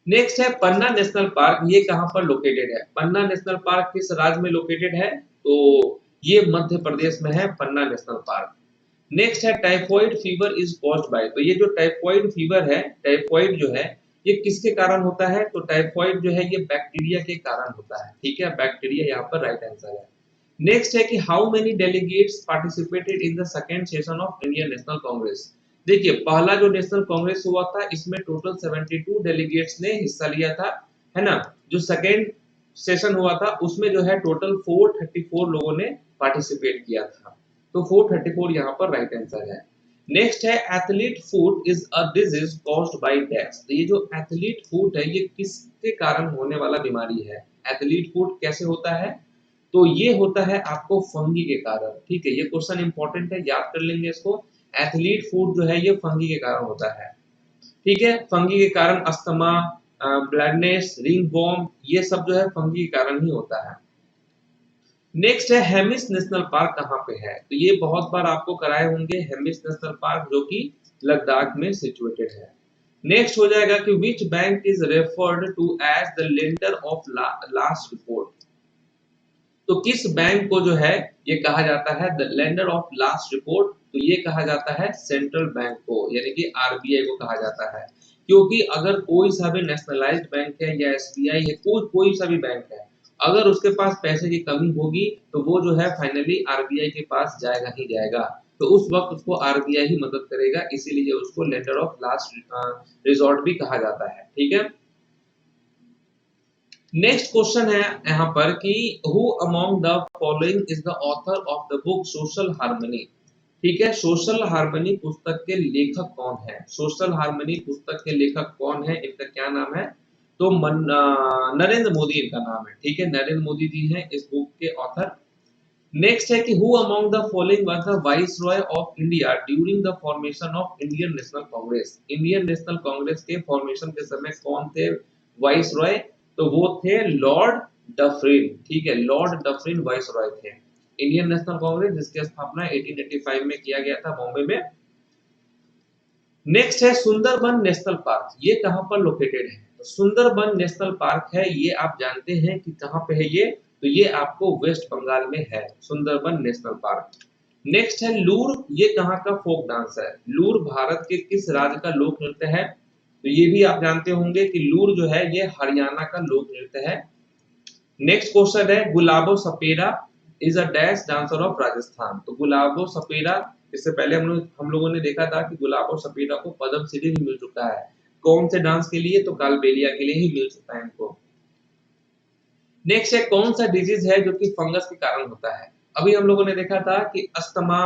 नेक्स्ट है पन्ना नेशनल पार्क, ये कहां पर लोकेटेड है? पन्ना नेशनल पार्क किस राज्य में लोकेटेड है? तो ये मध्य प्रदेश में है पन्ना नेशनल पार्क। नेक्स्ट है typhoid fever is caused by. तो ये जो टाइफॉइड फीवर है, टाइफॉइड जो है ये किसके कारण होता है? तो टाइफॉइड जो है ये बैक्टीरिया के कारण होता है। ठीक है, बैक्टीरिया यहाँ पर राइट आंसर है। नेक्स्ट है कि how many delegates participated in the second session of Indian National Congress? देखिए पहला जो नेशनल कांग्रेस हुआ था इसमें टोटल 72 डेलीगेट्स ने हिस्सा लिया था, है ना। जो सेकंड सेशन हुआ था उसमें जो है टोटल 434 लोगों ने पार्टिसिपेट किया था। तो 434 यहाँ पर राइट आंसर है। नेक्स्ट है athlete foot is a disease caused by dash. तो ये जो एथलीट फुट है ये किसके कारण होने वाला बीमारी है? एथलीट फुट कैसे होता है? तो ये होता है आपको फंगी के कारण। ठीक है, ये क्वेश्चन इंपॉर्टेंट है, याद कर लेंगे इसको। एथलीट फूड जो है ये फंगी के कारण होता है। ठीक है, फंगी के कारण अस्थमा, ब्लैडनेस, रिंग वॉर्म, ये सब जो है फंगी के कारण ही होता है। नेक्स्ट है हेमिस नेशनल पार्क कहाँ पे है? तो ये बहुत बार आपको कराए होंगे, हेमिस नेशनल पार्क जो कि लद्दाख में सिचुएटेड है। नेक्स्ट हो जाएगा कि which bank is referred to as the lender of last report? तो किस बैंक को जो है ये कहा जाता है the lender of last report? तो ये कहा जाता है सेंट्रल बैंक को, यानी कि आरबीआई को कहा जाता है। क्योंकि अगर कोई सा भी नेशनलाइज्ड बैंक है या एसबीआई है, कोई सा भी बैंक है, अगर उसके पास पैसे की कमी होगी तो वो जो है फाइनली आरबीआई के पास जाएगा ही जाएगा। तो उस वक्त उसको आरबीआई ही मदद करेगा, इसीलिए उसको लेंडर ऑफ लास्ट रिजॉर्ट भी कहा जाता है। ठीक है, नेक्स्ट क्वेश्चन है यहाँ पर कि who among the following is the author of the book social harmony? ठीक है, सोशल हार्मनी पुस्तक के लेखक कौन है? सोशल हार्मनी पुस्तक के लेखक कौन है, इनका क्या नाम है? तो नरेंद्र मोदी इनका नाम है। ठीक है, नरेंद्र मोदी जी हैं इस बुक के ऑथर। नेक्स्ट है कि who among the following was the viceroy of India during the formation of Indian National Congress? Indian National Congress के फॉर्मेशन के समय कौन थे वाइसरॉय? तो वो थे लॉर्ड डफरिन। ठीक है, लॉर्ड डफरिन वाइसरॉय थे। इंडियन नेशनल कांग्रेस जिसकी स्थापना 1885 में किया गया था बॉम्बे में। नेक्स्ट है सुंदरबन नेशनल पार्क, ये कहां पर लोकेटेड है? तो सुंदरबन नेशनल पार्क है ये आप जानते हैं कि कहां पे है ये? तो ये आपको वेस्ट बंगाल में है सुंदरबन नेशनल पार्क। नेक्स्ट है लूर, ये कहां का फोक डांस है? लूर भारत के किस राज्य का लोक नृत्य है? तो ये भी आप जानते होंगे कि लूर जो है ये हरियाणा का लोक नृत्य है। नेक्स्ट क्वेश्चन है Gulabo Sapera is a dash dancer of Rajasthan? तो गुलाबो सपेरा, इससे पहले हम लोगों ने देखा था कि गुलाबो सपेरा को पद्म श्री भी मिल चुका है। कौन से डांस के लिए? तो कालबेलिया के लिए ही मिल चुका है इनको। नेक्स्ट है कौन सा डिजीज है जो कि फंगस के कारण होता है? अभी हम लोगों ने देखा था कि asthma,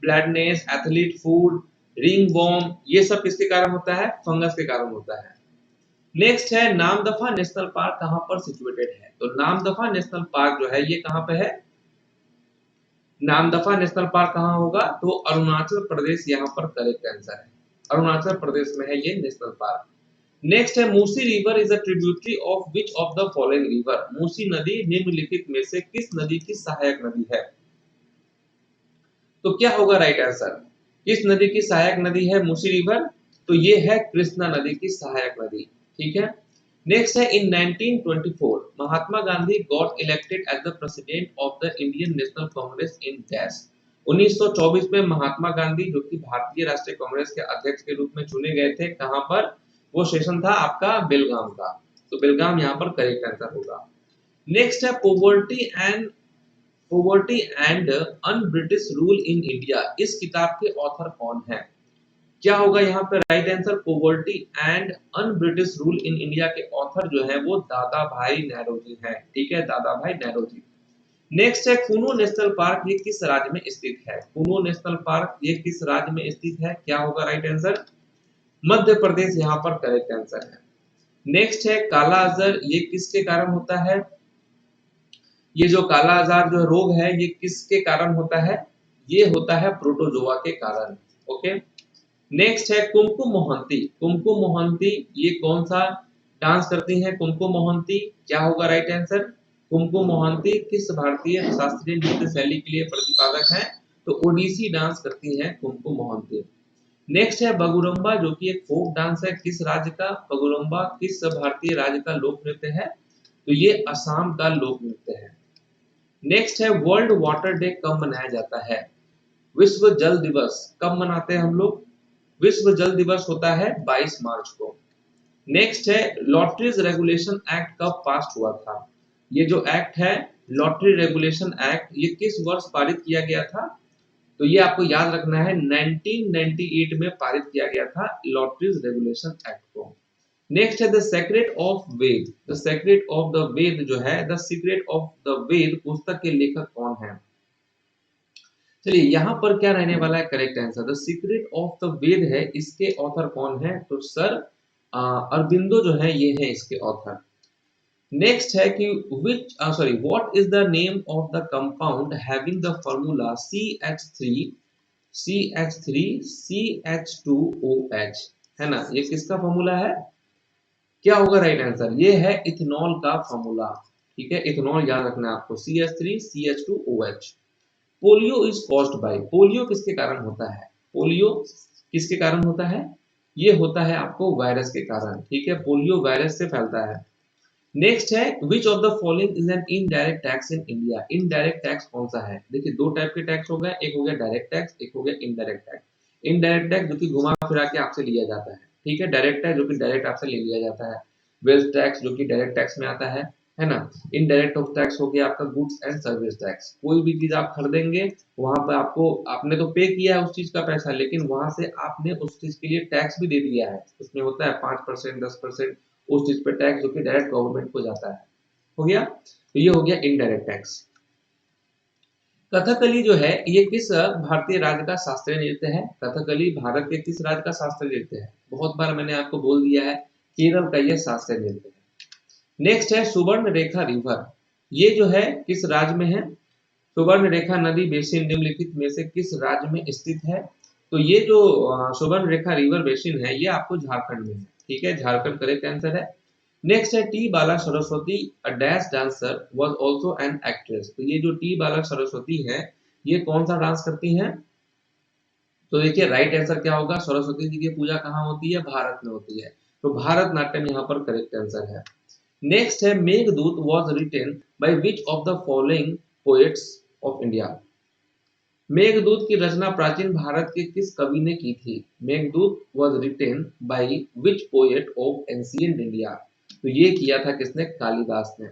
baldness, athlete foot, ringworm, ये सब किसके कारण होता है? फंगस के कारण होता है। नेक्स्ट है नामदफा नेशनल पार्क कहां पर सिचुएटेड है? तो नामदफा नेशनल पार्क जो है ये कहां पे है? नामदफा नेशनल पार्क कहां होगा? तो अरुणाचल प्रदेश यहां पर करेक्ट आंसर है। अरुणाचल प्रदेश में है ये नेशनल पार्क। नेक्स्ट है Musi river is a tributary of which of the following river? Musi नदी निम्नलिखित में से किस नदी की सहायक नदी है? तो क्या होगा राइट आंसर? किस नदी की सहायक नदी है मूसी रिवर? तो ये है कृष्णा नदी की सहायक नदी। ठीक है। नेक्स्ट है in 1924 Mahatma Gandhi got elected as the president of the Indian National Congress in dash. 1924 में महात्मा गांधी जो कि भारतीय राष्ट्रीय कांग्रेस के अध्यक्ष के रूप में चुने गए थे, कहां पर? वो सेशन था आपका बेलगाम का। तो बेलगाम यहाँ पर करेक्ट आंसर होगा। नेक्स्ट है poverty and un British rule in India. इस किताब के ऑथर कौन है? क्या होगा यहाँ पे right answer? Poverty and un British rule in India के ऑथर जो है वो दादा भाई नौरोजी है। ठीक है, दादा भाई नौरोजी। नेक्स्ट है कुनो नेशनल पार्क, ये किस राज्य में स्थित है? कुनो नेशनल पार्क ये किस राज्य में स्थित है? क्या होगा राइट आंसर? मध्य प्रदेश यहाँ पर करेक्ट आंसर है। नेक्स्ट है काला अजहर, ये किसके कारण होता है? ये जो काला अजहर जो रोग है ये किसके कारण होता है? ये होता है प्रोटोजोआ के कारण। ओके। नेक्स्ट है कुमकुम मोहंती। कुमकुम मोहंती ये कौन सा डांस करती हैं? कुमकुम मोहंती क्या होगा राइट आंसर? कुमकुम मोहंती किस भारतीय शास्त्रीय नृत्य शैली के लिए प्रतिपादक है? तो ओडिसी डांस करती हैं कुमकुम मोहंती। नेक्स्ट है बगुरम्बा जो कि एक फोक डांस है, किस राज्य का? बगुरम्बा किस भारतीय राज्य का लोक नृत्य है? तो ये असम का लोक नृत्य है। नेक्स्ट है वर्ल्ड वाटर डे कब मनाया जाता है? विश्व जल दिवस कब मनाते हैं हम लोग? विश्व जल दिवस होता है 22 मार्च को। नेक्स्ट है लॉटरीज रेगुलेशन एक्ट कब पास हुआ था? ये जो एक्ट है लॉटरी रेगुलेशन एक्ट ये किस वर्ष पारित किया गया था? तो ये आपको याद रखना है 1998 में पारित किया गया था लॉटरीज रेगुलेशन एक्ट को। नेक्स्ट है the secret of Veda. The secret of the Veda जो है the secret of the Veda पुस्तक के लेखक कौन है? चलिए यहाँ पर क्या रहने वाला है correct answer? The secret of the Veda है, इसके ऑथर कौन है? तो सर अरबिंदो जो है ये है इसके ऑथर। नेक्स्ट है कि what is the name of the compound having the formula CH3CH2OH? है ना, ये किसका फॉर्मूला है? क्या होगा राइट आंसर? ये है इथेनॉल का फॉर्मूला। ठीक है, इथेनॉल याद रखना है आपको, CH3CH2OH। Polio is caused by, polio किसके कारण होता है? पोलियो किसके कारण होता है? ये होता है आपको वायरस के कारण। ठीक है, पोलियो वायरस से फैलता है। नेक्स्ट है which of the following is an indirect tax in India? Indirect tax कौन सा है? देखिए दो टाइप के टैक्स हो गए, एक हो गया डायरेक्ट टैक्स, एक हो गया इनडायरेक्ट टैक्स। इनडायरेक्ट टैक्स जो कि घुमा फिरा के आपसे लिया जाता है। ठीक है, डायरेक्ट टैक्स जो कि डायरेक्ट आपसे ले लिया जाता है। वेल्थ टैक्स जो कि डायरेक्ट टैक्स में आता है ना। इनडायरेक्ट टैक्स हो गया आपका गुड्स एंड सर्विस टैक्स। कोई भी चीज आप खरीदेंगे वहां पर आपको, आपने तो पे किया है उस चीज का पैसा, लेकिन वहां से आपने उस चीज के लिए टैक्स भी दे दिया है। उसमें होता है 5% 10% उस चीज पे टैक्स जो कि डायरेक्ट गवर्नमेंट को जाता है। हो गया, तो ये हो गया इनडायरेक्ट टैक्स। कथकली जो है ये किस भारतीय राज्य का शास्त्रीय नृत्य है? कथकली भारत के किस राज्य का शास्त्रीय नृत्य है? बहुत बार मैंने आपको बोल दिया है, केरल का ये शास्त्रीय नृत्य है। नेक्स्ट है सुवर्ण रेखा रिवर, ये जो है किस राज्य में है? सुवर्ण रेखा नदी बेसिन निम्नलिखित में से किस राज्य में स्थित है? तो ये जो सुवर्ण रेखा रिवर बेसिन है ये आपको झारखंड में है। ठीक है, झारखंड करेक्ट आंसर है। नेक्स्ट है T Bala Saraswati a dash dancer was also an actress. तो ये जो टी बाला सरस्वती है ये कौन सा डांस करती हैं? तो देखिए राइट आंसर क्या होगा? सरस्वती जी की पूजा कहाँ होती है? भारत में होती है। तो भारत नाट्यम यहाँ पर करेक्ट आंसर है। नेक्स्ट है Meghdoot was written by which of the following poets of India? Meghdoot की रचना प्राचीन भारत के किस कवि ने की थी? Meghdoot was written by which poet of ancient India? तो ये किया था किसने? कालिदास ने।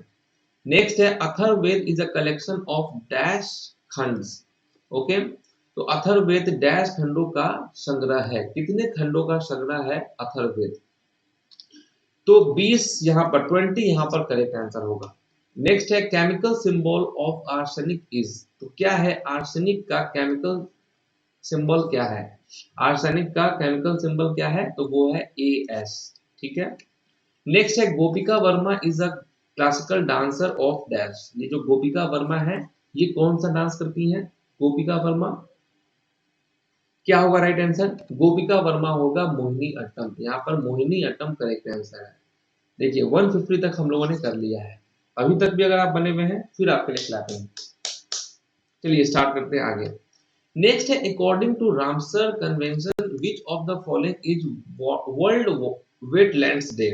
नेक्स्ट है Atharvaveda is a collection of dash खंड्स। ओके, तो अथर्ववेद डैश खंडों का संग्रह है। कितने खंडों का संग्रह है अथर्ववेद? तो 20 यहाँ पर 20 यहाँ पर करेक्ट आंसर होगा। नेक्स्ट है chemical symbol of arsenic is. तो क्या है आर्सेनिक का केमिकल सिंबल क्या है? आर्सेनिक का केमिकल सिंबल क्या है? तो वो है AS। ठीक है। नेक्स्ट है गोपिका Verma is a classical dancer of dash. ये जो गोपिका वर्मा है ये कौन सा डांस करती हैं? गोपिका वर्मा क्या होगा राइट आंसर? गोपिका वर्मा होगा मोहिनी अट्टम। यहाँ पर मोहिनी अट्टम करेक्ट आंसर है। देखिए 150 तक हम लोगों ने कर लिया है। अभी तक भी अगर आप बने हुए हैं फिर आपके लिए क्लैपिंग। चलिए स्टार्ट करते हैं आगे। नेक्स्ट है according to Ramsar convention which of the following is world wetlands day.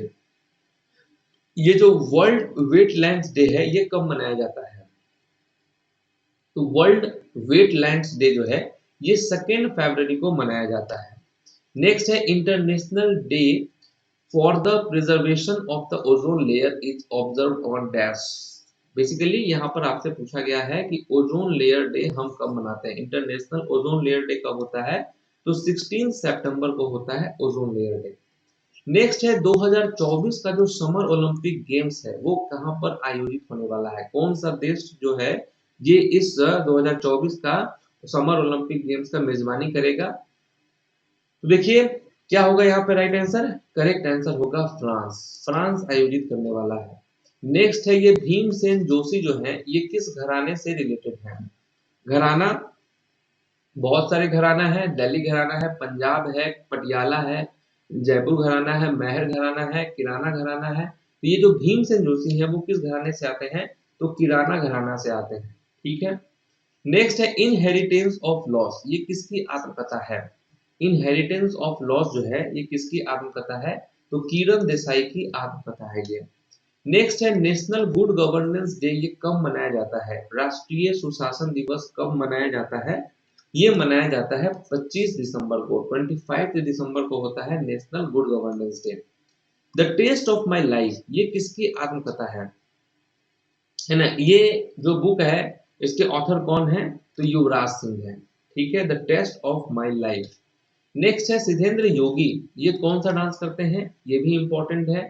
ये जो वर्ल्ड वेटलैंड्स डे है ये कब मनाया जाता है? तो वर्ल्ड वेटलैंड्स डे जो है ये 2 फरवरी को मनाया जाता है। नेक्स्ट है international day for the preservation of the ozone layer is observed on dash. Basically यहाँ पर आपसे पूछा गया है कि ओजोन लेयर डे हम कब मनाते हैं। इंटरनेशनल ओजोन लेयर डे कब होता है? तो 16 सितंबर को होता है ओजोन लेयर डे। नेक्स्ट है 2024 का जो समर ओलंपिक गेम्स है वो कहां पर आयोजित होने वाला है? कौन सा देश जो है ये इस 2024 का समर ओलंपिक गेम्स का मेजबानी करेगा? तो देखिए क्या होगा यहाँ पे राइट आंसर? करेक्ट आंसर होगा फ्रांस। फ्रांस आयोजित करने वाला है। नेक्स्ट है ये भीमसेन जोशी जो है ये किस घराने से रिलेटेड है? घराना बहुत सारे घराना है, दिल्ली घराना है, पंजाब है, पटियाला है, जयपुर घराना है, मेहर घराना है, किराना घराना है। तो ये जो भीमसेन जोशी है वो किस घराने से आते हैं? तो किराना घराना से आते हैं। ठीक है। नेक्स्ट है इनहेरिटेंस ऑफ लॉस। ये किसकी आत्मकथा है? इनहेरिटेंस ऑफ लॉस जो है ये किसकी आत्मकथा है? तो किरण देसाई की आत्मकथा है ये। नेक्स्ट है नेशनल गुड गवर्नेंस डे। ये कब मनाया जाता है? राष्ट्रीय सुशासन दिवस कब मनाया जाता है? ये मनाया जाता है 25 दिसंबर को। 25 दिसंबर को होता है national good governance day. The test of my life ये किसकी आत्मकथा है ना? ये जो बुक है इसके ऑथर कौन है? तो युवराज सिंह है। ठीक है। The test of my life. Next है सिद्धेंद्र योगी। ये कौन सा डांस करते हैं? ये भी इंपॉर्टेंट है।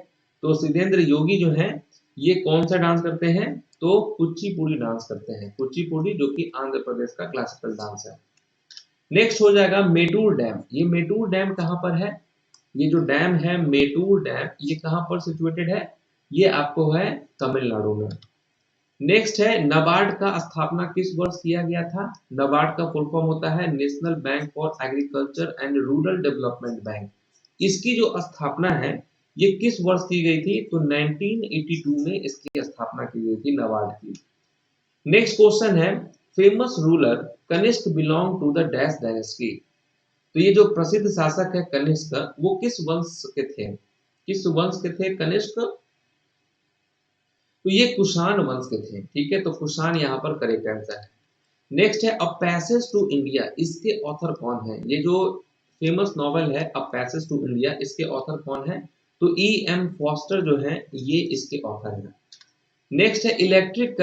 तो सिद्धेंद्र योगी जो है ये कौन सा डांस करते हैं? तो कुचिपुड़ी डांस करते हैं। कुचिपुड़ी जो कि आंध्र प्रदेश का क्लासिकल डांस है। नेक्स्ट हो जाएगा मेटूर डैम। ये मेटूर डैम कहां पर है? ये जो डैम है मेटूर डैम ये कहां पर सिचुएटेड है? ये आपको है तमिलनाडु में। नेक्स्ट है नाबार्ड का स्थापना किस वर्ष किया गया था? नाबार्ड का फुल फॉर्म होता है national bank for agriculture and rural development bank. इसकी जो स्थापना है ये किस वर्ष की गई थी? तो 1982 में इसकी स्थापना की गई थी नाबार्ड की। नेक्स्ट क्वेश्चन है famous ruler Kanishka belong to the dash dynasty. तो ये जो प्रसिद्ध शासक है कनिष्क वो किस वंश के थे? किस वंश के थे कनिष्क? तो ये कुषाण वंश के थे। ठीक है। तो कुषाण यहाँ पर करेक्ट आंसर है। नेक्स्ट है अ पैसेज टू इंडिया। इसके ऑथर कौन है? ये जो फेमस नॉवेल है अ पैसेज टू इंडिया इसके ऑथर कौन है? तो ई एम फॉस्टर जो है ये इसके ऑथर है। नेक्स्ट है electric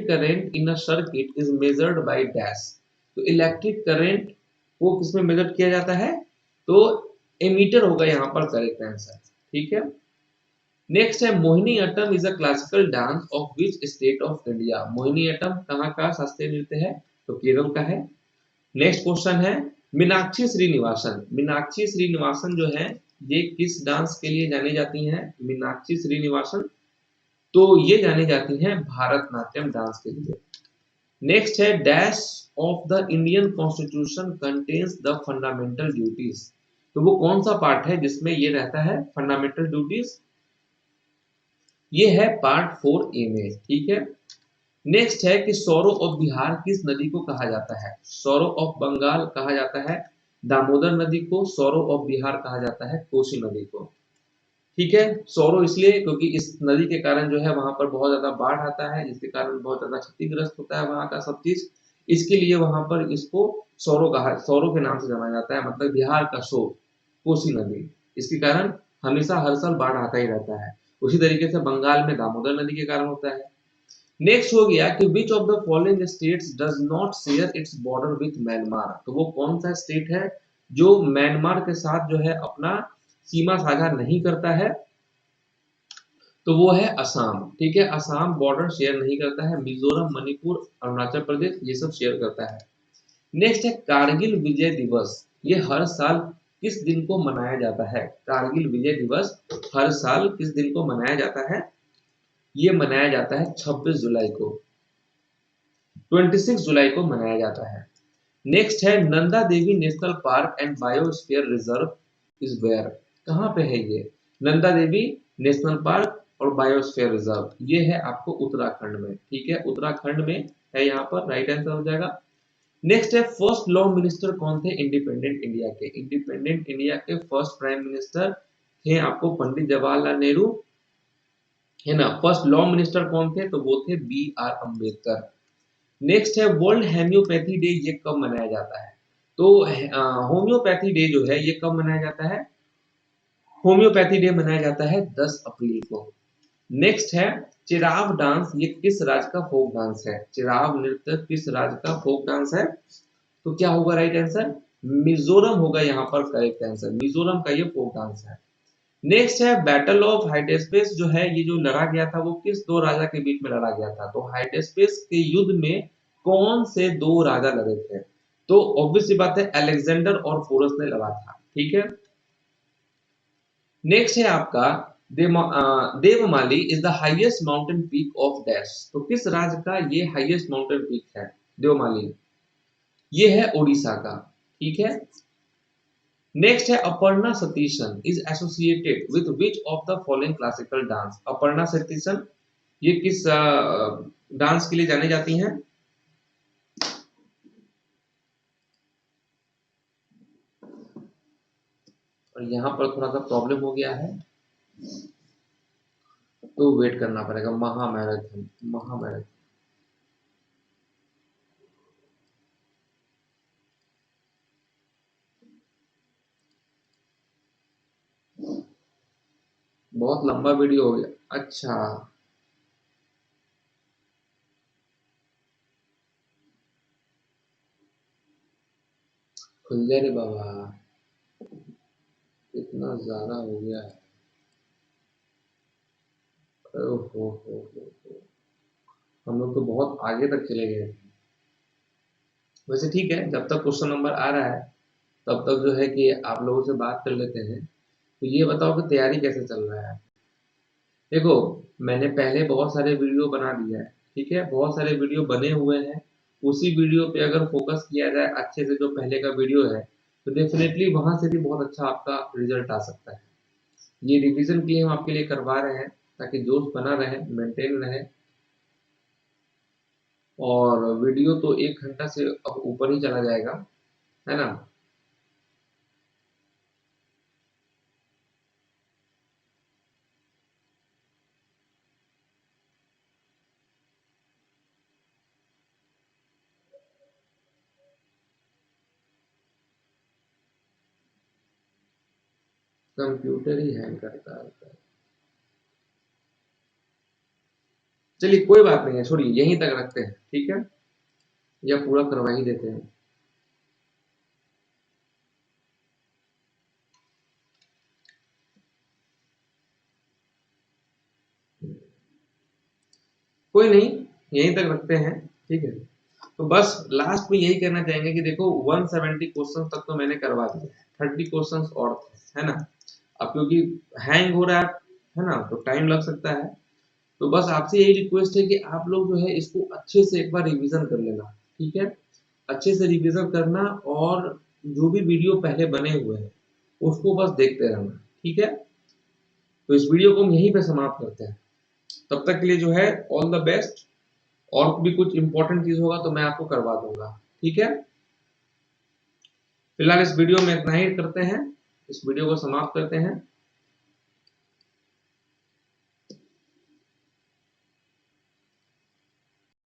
current in a circuit is measured by dash. तो इलेक्ट्रिक करंट को किसमें मेजर किया जाता है? तो एमीटर होगा यहाँ पर करेक्ट आंसर। ठीक है। नेक्स्ट है Mohini Attam is a classical dance of which state of India. Mohini Attam कहाँ का शास्त्रीय नृत्य है? तो केरल का है। नेक्स्ट क्वेश्चन है मीनाक्षी श्रीनिवासन। मीनाक्षी श्रीनिवासन जो है ये किस डांस के लिए जानी जाती हैं? मीनाक्षी श्रीनिवासन तो ये जानी जाती हैं भारतनाट्यम डांस के लिए। नेक्स्ट है dash of the Indian constitution contains the fundamental duties. तो वो कौन सा पार्ट है जिसमें ये रहता है फंडामेंटल ड्यूटीज? ये है पार्ट 4A में। ठीक है। नेक्स्ट है कि सौरो ऑफ बिहार किस नदी को कहा जाता है? सौरो ऑफ बंगाल कहा जाता है दामोदर नदी को। सौरो ऑफ बिहार कहा जाता है कोसी नदी को। ठीक है। सौरो इसलिए क्योंकि इस नदी के कारण जो है वहां पर बहुत ज्यादा बाढ़ आता है जिसके कारण बहुत ज्यादा क्षतिग्रस्त होता है वहां का सब चीज। इसके लिए वहां पर इसको सौरो के नाम से जाना जाता है। मतलब बिहार का सौर कोसी नदी। इसके कारण हमेशा हर साल बाढ़ आता ही रहता है। उसी तरीके से बंगाल में दामोदर नदी के कारण होता है। नेक्स्ट हो गया कि which of the following states does not share its border with Myanmar. तो वो कौन सा स्टेट है जो म्यांमार के साथ जो है अपना सीमा साझा नहीं करता है? तो वो है असम। ठीक है। असम बॉर्डर शेयर नहीं करता है। मिजोरम, मणिपुर, अरुणाचल प्रदेश ये सब शेयर करता है। नेक्स्ट है कारगिल विजय दिवस। ये हर साल किस दिन को मनाया जाता है? कारगिल विजय दिवस हर साल किस दिन को मनाया जाता है? ये मनाया जाता है 26 जुलाई को, 26 जुलाई को मनाया जाता है। नेक्स्ट है Nanda Devi national park and biosphere reserve is where. कहाँ पे है ये? नंदा देवी नेशनल पार्क और बायोस्फीयर रिजर्व, ये है आपको उत्तराखंड में। ठीक है, उत्तराखंड में है यहाँ पर, राइट आंसर हो जाएगा। नेक्स्ट है फर्स्ट लॉ मिनिस्टर कौन थे इंडिपेंडेंट इंडिया के? इंडिपेंडेंट इंडिया के फर्स्ट प्राइम मिनिस्टर थे आपको पंडित जवाहरलाल नेहरू, है ना। फर्स्ट लॉ मिनिस्टर कौन थे? तो वो थे बी आर अम्बेडकर। नेक्स्ट है वर्ल्ड हेम्योपैथी डे, ये कब मनाया जाता है? तो होम्योपैथी डे जो है ये कब मनाया जाता है? होम्योपैथी डे मनाया जाता है 10 अप्रैल को। नेक्स्ट है चिराव डांस, ये किस राज्य का फोक डांस है? चिराव नृत्य किस राज्य का फोक डांस है? तो क्या होगा राइट आंसर? मिजोरम होगा यहाँ पर करेक्ट आंसर, मिजोरम का ये फोक डांस है। नेक्स्ट है बैटल ऑफ हाइडेस्पेस जो है, ये जो लड़ा गया था वो किस दो राजा के बीच में लड़ा गया था? तो हाइडेस्पेस के युद्ध में कौन से दो राजा लड़े थे? तो ऑब्वियस सी बात है अलेक्जेंडर और पोरस ने लड़ा था। ठीक है, नेक्स्ट है आपका Devmali is the highest mountain peak of dash. तो किस राज्य का ये हाईएस्ट माउंटेन पीक है? देवमाली, ये है ओडिशा का। ठीक है, नेक्स्ट है Aparna Satheesan is associated with which of the following classical dance. Aparna Satheesan ये किस डांस के लिए जानी जाती हैं? और यहाँ पर थोड़ा सा प्रॉब्लम हो गया है तो वेट करना पड़ेगा। महामैराथन, महामैराथन बहुत लंबा वीडियो हो गया। अच्छा, खुल जा रे बाबा, इतना ज्यादा हो गया है। ओहो, हम लोग तो बहुत आगे तक चले गए। वैसे ठीक है, जब तक क्वेश्चन नंबर आ रहा है तब तक जो है कि आप लोगों से बात कर लेते हैं। तो ये बताओ कि तैयारी कैसे चल रहा है? देखो, मैंने पहले बहुत सारे वीडियो बना दिया है। ठीक है, बहुत सारे वीडियो बने हुए हैं। उसी वीडियो पे अगर फोकस किया जाए अच्छे से, जो पहले का वीडियो है, तो डेफिनेटली वहां से भी बहुत अच्छा आपका रिजल्ट आ सकता है। ये रिवीजन के लिए हम आपके लिए करवा रहे हैं ताकि जोश बना रहे, मेंटेन रहे। और वीडियो तो 1 घंटा से अब ऊपर ही चला जाएगा, है ना। कंप्यूटर ही हैंग करता है। चलिए कोई बात नहीं है, छोड़िए, यहीं तक रखते हैं। ठीक है, या पूरा करवा ही देते हैं। कोई नहीं, यहीं तक रखते हैं। ठीक है, तो बस लास्ट में यही कहना चाहेंगे कि देखो 170 क्वेश्चन तक तो मैंने करवा दिया है, 30 क्वेश्चन और थे, है ना। अब क्योंकि हैंग हो रहा है ना, तो टाइम लग सकता है। तो बस आपसे यही रिक्वेस्ट है कि आप लोग जो है इसको अच्छे से एक बार रिवीजन कर लेना। ठीक है, अच्छे से रिवीजन करना, और जो भी वीडियो पहले बने हुए हैं उसको बस देखते रहना। ठीक है, तो इस वीडियो को हम यहीं पे समाप्त करते हैं। तब तक के लिए जो है ऑल द बेस्ट। और भी कुछ इंपॉर्टेंट चीज होगा तो मैं आपको करवा दूंगा। ठीक है, फिलहाल इस वीडियो में इतना ही करते हैं, इस वीडियो को समाप्त करते हैं।